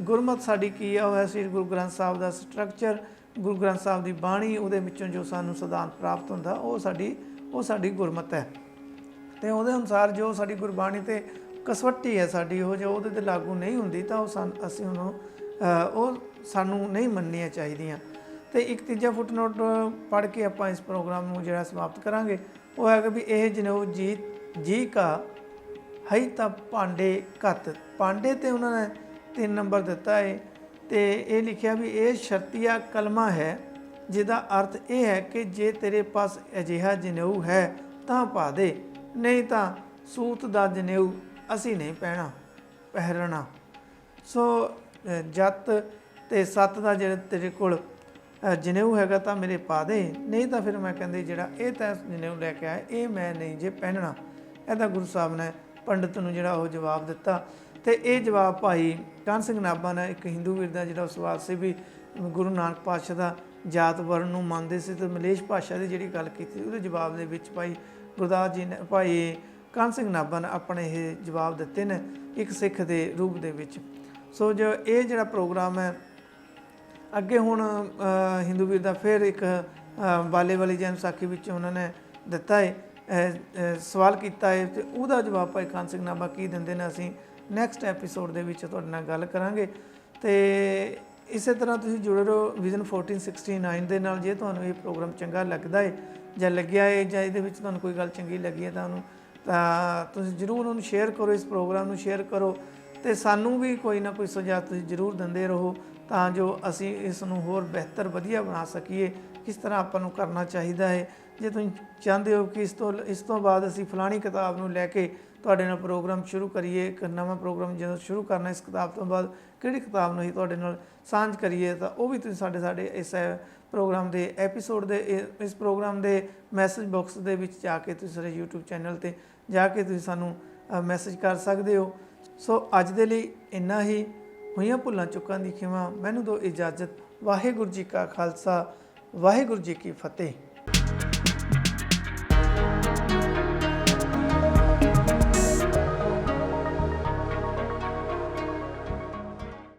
ਗੁਰਮਤਿ ਸਾਡੀ ਕੀ ਆ, ਉਹ ਹੈ ਸ੍ਰੀ ਗੁਰੂ ਗ੍ਰੰਥ ਸਾਹਿਬ ਦਾ ਸਟਰਕਚਰ, ਗੁਰੂ ਗ੍ਰੰਥ ਸਾਹਿਬ ਦੀ ਬਾਣੀ, ਉਹਦੇ ਵਿੱਚੋਂ ਜੋ ਸਾਨੂੰ ਸਿਧਾਂਤ ਪ੍ਰਾਪਤ ਹੁੰਦਾ ਉਹ ਸਾਡੀ ਗੁਰਮਤਿ ਹੈ। ਅਤੇ ਉਹਦੇ ਅਨੁਸਾਰ ਜੋ ਸਾਡੀ ਗੁਰਬਾਣੀ 'ਤੇ ਕਸਵੱਟੀ ਹੈ ਸਾਡੀ, ਉਹ ਜੋ ਉਹਦੇ 'ਤੇ ਲਾਗੂ ਨਹੀਂ ਹੁੰਦੀ ਤਾਂ ਅਸੀਂ ਉਹਨੂੰ ਉਹ ਸਾਨੂੰ ਨਹੀਂ ਮੰਨਣੀਆਂ ਚਾਹੀਦੀਆਂ। ਅਤੇ ਇੱਕ ਤੀਜਾ ਫੁੱਟਨੋਟ ਪੜ੍ਹ ਕੇ ਆਪਾਂ ਇਸ ਪ੍ਰੋਗਰਾਮ ਨੂੰ ਜਿਹੜਾ ਸਮਾਪਤ ਕਰਾਂਗੇ। ਉਹ ਹੈਗਾ ਵੀ ਇਹ ਜਨੇਊ ਜੀ ਕਾ ਹੈ ਤਾਂ ਭਾਂਡੇ ਘੱਤ। ਭਾਂਡੇ 'ਤੇ ਉਹਨਾਂ ਨੇ 3 ਨੰਬਰ ਦਿੱਤਾ ਹੈ ਅਤੇ ਇਹ ਲਿਖਿਆ ਵੀ ਇਹ ਸ਼ਰਤੀਆ ਕਲਮਾ ਹੈ ਜਿਹਦਾ ਅਰਥ ਇਹ ਹੈ ਕਿ ਜੇ ਤੇਰੇ ਪਾਸ ਅਜਿਹਾ ਜਨੇਊ ਹੈ ਤਾਂ ਪਾ ਦੇ, ਨਹੀਂ ਤਾਂ ਸੂਤ ਦਾ ਜਨੇਊ ਅਸੀਂ ਨਹੀਂ ਪਹਿਰਨਾ। ਸੋ ਜੱਤ ਅਤੇ ਸੱਤ ਦਾ ਜਿਹੜਾ ਤੇਰੇ ਕੋਲ ਜਨੇਊ ਹੈਗਾ ਤਾਂ ਮੇਰੇ ਪਾ ਦੇ, ਨਹੀਂ ਤਾਂ ਫਿਰ ਮੈਂ ਕਹਿੰਦੇ ਜਿਹੜਾ ਇਹ ਤੈਂ ਜਨੇਊ ਲੈ ਕੇ ਆਇਆ ਇਹ ਮੈਂ ਨਹੀਂ ਜੇ ਪਹਿਨਣਾ। ਇਹਦਾ ਗੁਰੂ ਸਾਹਿਬ ਨੇ ਪੰਡਿਤ ਨੂੰ ਜਿਹੜਾ ਉਹ ਜਵਾਬ ਦਿੱਤਾ। ਅਤੇ ਇਹ ਜਵਾਬ ਭਾਈ ਕਾਹਨ ਸਿੰਘ ਨਾਭਾ ਨੇ ਇੱਕ ਹਿੰਦੂ ਵੀਰ ਦਾ ਜਿਹੜਾ ਸਵਾਲ ਸੀ ਵੀ ਗੁਰੂ ਨਾਨਕ ਪਾਤਸ਼ਾਹ ਦਾ ਜਾਤ ਵਰਨ ਨੂੰ ਮੰਨਦੇ ਸੀ ਅਤੇ ਮਲੇਸ਼ ਭਾਸ਼ਾ ਦੀ ਜਿਹੜੀ ਗੱਲ ਕੀਤੀ ਉਹਦੇ ਜਵਾਬ ਦੇ ਵਿੱਚ ਭਾਈ ਗੁਰਦਾਸ ਜੀ ਨੇ ਭਾਈ ਕਾਹਨ ਸਿੰਘ ਨਾਭਾ ਨੇ ਆਪਣੇ ਇਹ ਜਵਾਬ ਦਿੱਤੇ ਨੇ ਇੱਕ ਸਿੱਖ ਦੇ ਰੂਪ ਦੇ ਵਿੱਚ। ਸੋ ਜੋ ਇਹ ਜਿਹੜਾ ਪ੍ਰੋਗਰਾਮ ਹੈ ਅੱਗੇ ਹੁਣ ਹਿੰਦੂ ਵੀਰ ਦਾ ਫਿਰ ਇੱਕ ਬਾਲੇ ਵਾਲੀ ਜੈਨ ਵਿਸਾਖੀ ਵਿੱਚ ਉਹਨਾਂ ਨੇ ਦਿੱਤਾ ਹੈ ਸਵਾਲ ਕੀਤਾ ਹੈ ਅਤੇ ਉਹਦਾ ਜਵਾਬ ਭਾਈ ਕਾਹਨ ਸਿੰਘ ਨਾਭਾ ਕੀ ਦਿੰਦੇ ਨੇ ਅਸੀਂ ਨੈਕਸਟ ਐਪੀਸੋਡ ਦੇ ਵਿੱਚ ਤੁਹਾਡੇ ਨਾਲ ਗੱਲ ਕਰਾਂਗੇ। ਅਤੇ ਇਸੇ ਤਰ੍ਹਾਂ ਤੁਸੀਂ ਜੁੜੇ ਰਹੋ ਵਿਜ਼ਨ 1469 ਦੇ ਨਾਲ। ਜੇ ਤੁਹਾਨੂੰ ਇਹ ਪ੍ਰੋਗਰਾਮ ਚੰਗਾ ਲੱਗਦਾ ਹੈ ਜਾਂ ਲੱਗਿਆ ਹੈ ਜਾਂ ਇਹਦੇ ਵਿੱਚ ਤੁਹਾਨੂੰ ਕੋਈ ਗੱਲ ਚੰਗੀ ਲੱਗੀ ਹੈ ਤਾਂ ਤੁਸੀਂ ਜ਼ਰੂਰ ਉਹਨੂੰ ਸ਼ੇਅਰ ਕਰੋ, ਇਸ ਪ੍ਰੋਗਰਾਮ ਨੂੰ ਸ਼ੇਅਰ ਕਰੋ ਅਤੇ ਸਾਨੂੰ ਵੀ ਕੋਈ ਨਾ ਕੋਈ ਸੁਝਾਅ ਤੁਸੀਂ ਜ਼ਰੂਰ ਦਿੰਦੇ ਰਹੋ ਤਾਂ ਜੋ ਅਸੀਂ ਇਸ ਨੂੰ ਹੋਰ ਬਿਹਤਰ ਵਧੀਆ ਬਣਾ ਸਕੀਏ। ਕਿਸ ਤਰ੍ਹਾਂ ਆਪਾਂ ਨੂੰ ਕਰਨਾ ਚਾਹੀਦਾ ਹੈ। ਜੇ ਤੁਸੀਂ ਚਾਹੁੰਦੇ ਹੋ ਕਿ ਇਸ ਤੋਂ ਬਾਅਦ ਅਸੀਂ ਫਲਾਣੀ ਕਿਤਾਬ ਨੂੰ ਲੈ ਕੇ ਤੁਹਾਡੇ ਨਾਲ ਪ੍ਰੋਗਰਾਮ ਸ਼ੁਰੂ ਕਰੀਏ, ਇੱਕ ਨਵਾਂ ਪ੍ਰੋਗਰਾਮ ਜਦੋਂ ਸ਼ੁਰੂ ਕਰਨਾ ਇਸ ਕਿਤਾਬ ਤੋਂ ਬਾਅਦ ਕਿਹੜੀ ਕਿਤਾਬ ਨੂੰ ਅਸੀਂ ਤੁਹਾਡੇ ਨਾਲ ਸਾਂਝ ਕਰੀਏ ਤਾਂ ਉਹ ਵੀ ਤੁਸੀਂ ਸਾਡੇ ਇਸ ਪ੍ਰੋਗਰਾਮ ਦੇ ਐਪੀਸੋਡ ਦੇ ਇਸ ਪ੍ਰੋਗਰਾਮ ਦੇ ਮੈਸੇਜ ਬਾਕਸ ਦੇ ਵਿੱਚ ਜਾ ਕੇ ਤੁਸੀਂ ਸਾਡੇ YouTube ਚੈਨਲ 'ਤੇ ਜਾ ਕੇ ਤੁਸੀਂ ਸਾਨੂੰ ਮੈਸੇਜ ਕਰ ਸਕਦੇ ਹੋ। ਸੋ ਅੱਜ ਦੇ ਲਈ ਇੰਨਾ ਹੀ। ਹੋਈਆਂ ਭੁੱਲਾਂ ਚੁੱਕਾਂ ਦੀ ਖਿਮਾ। ਮੈਨੂੰ ਦਿਓ ਇਜਾਜ਼ਤ। ਵਾਹਿਗੁਰੂ ਜੀ ਕਾ ਖਾਲਸਾ, ਵਾਹਿਗੁਰੂ ਜੀ ਕੀ ਫਤਿਹ।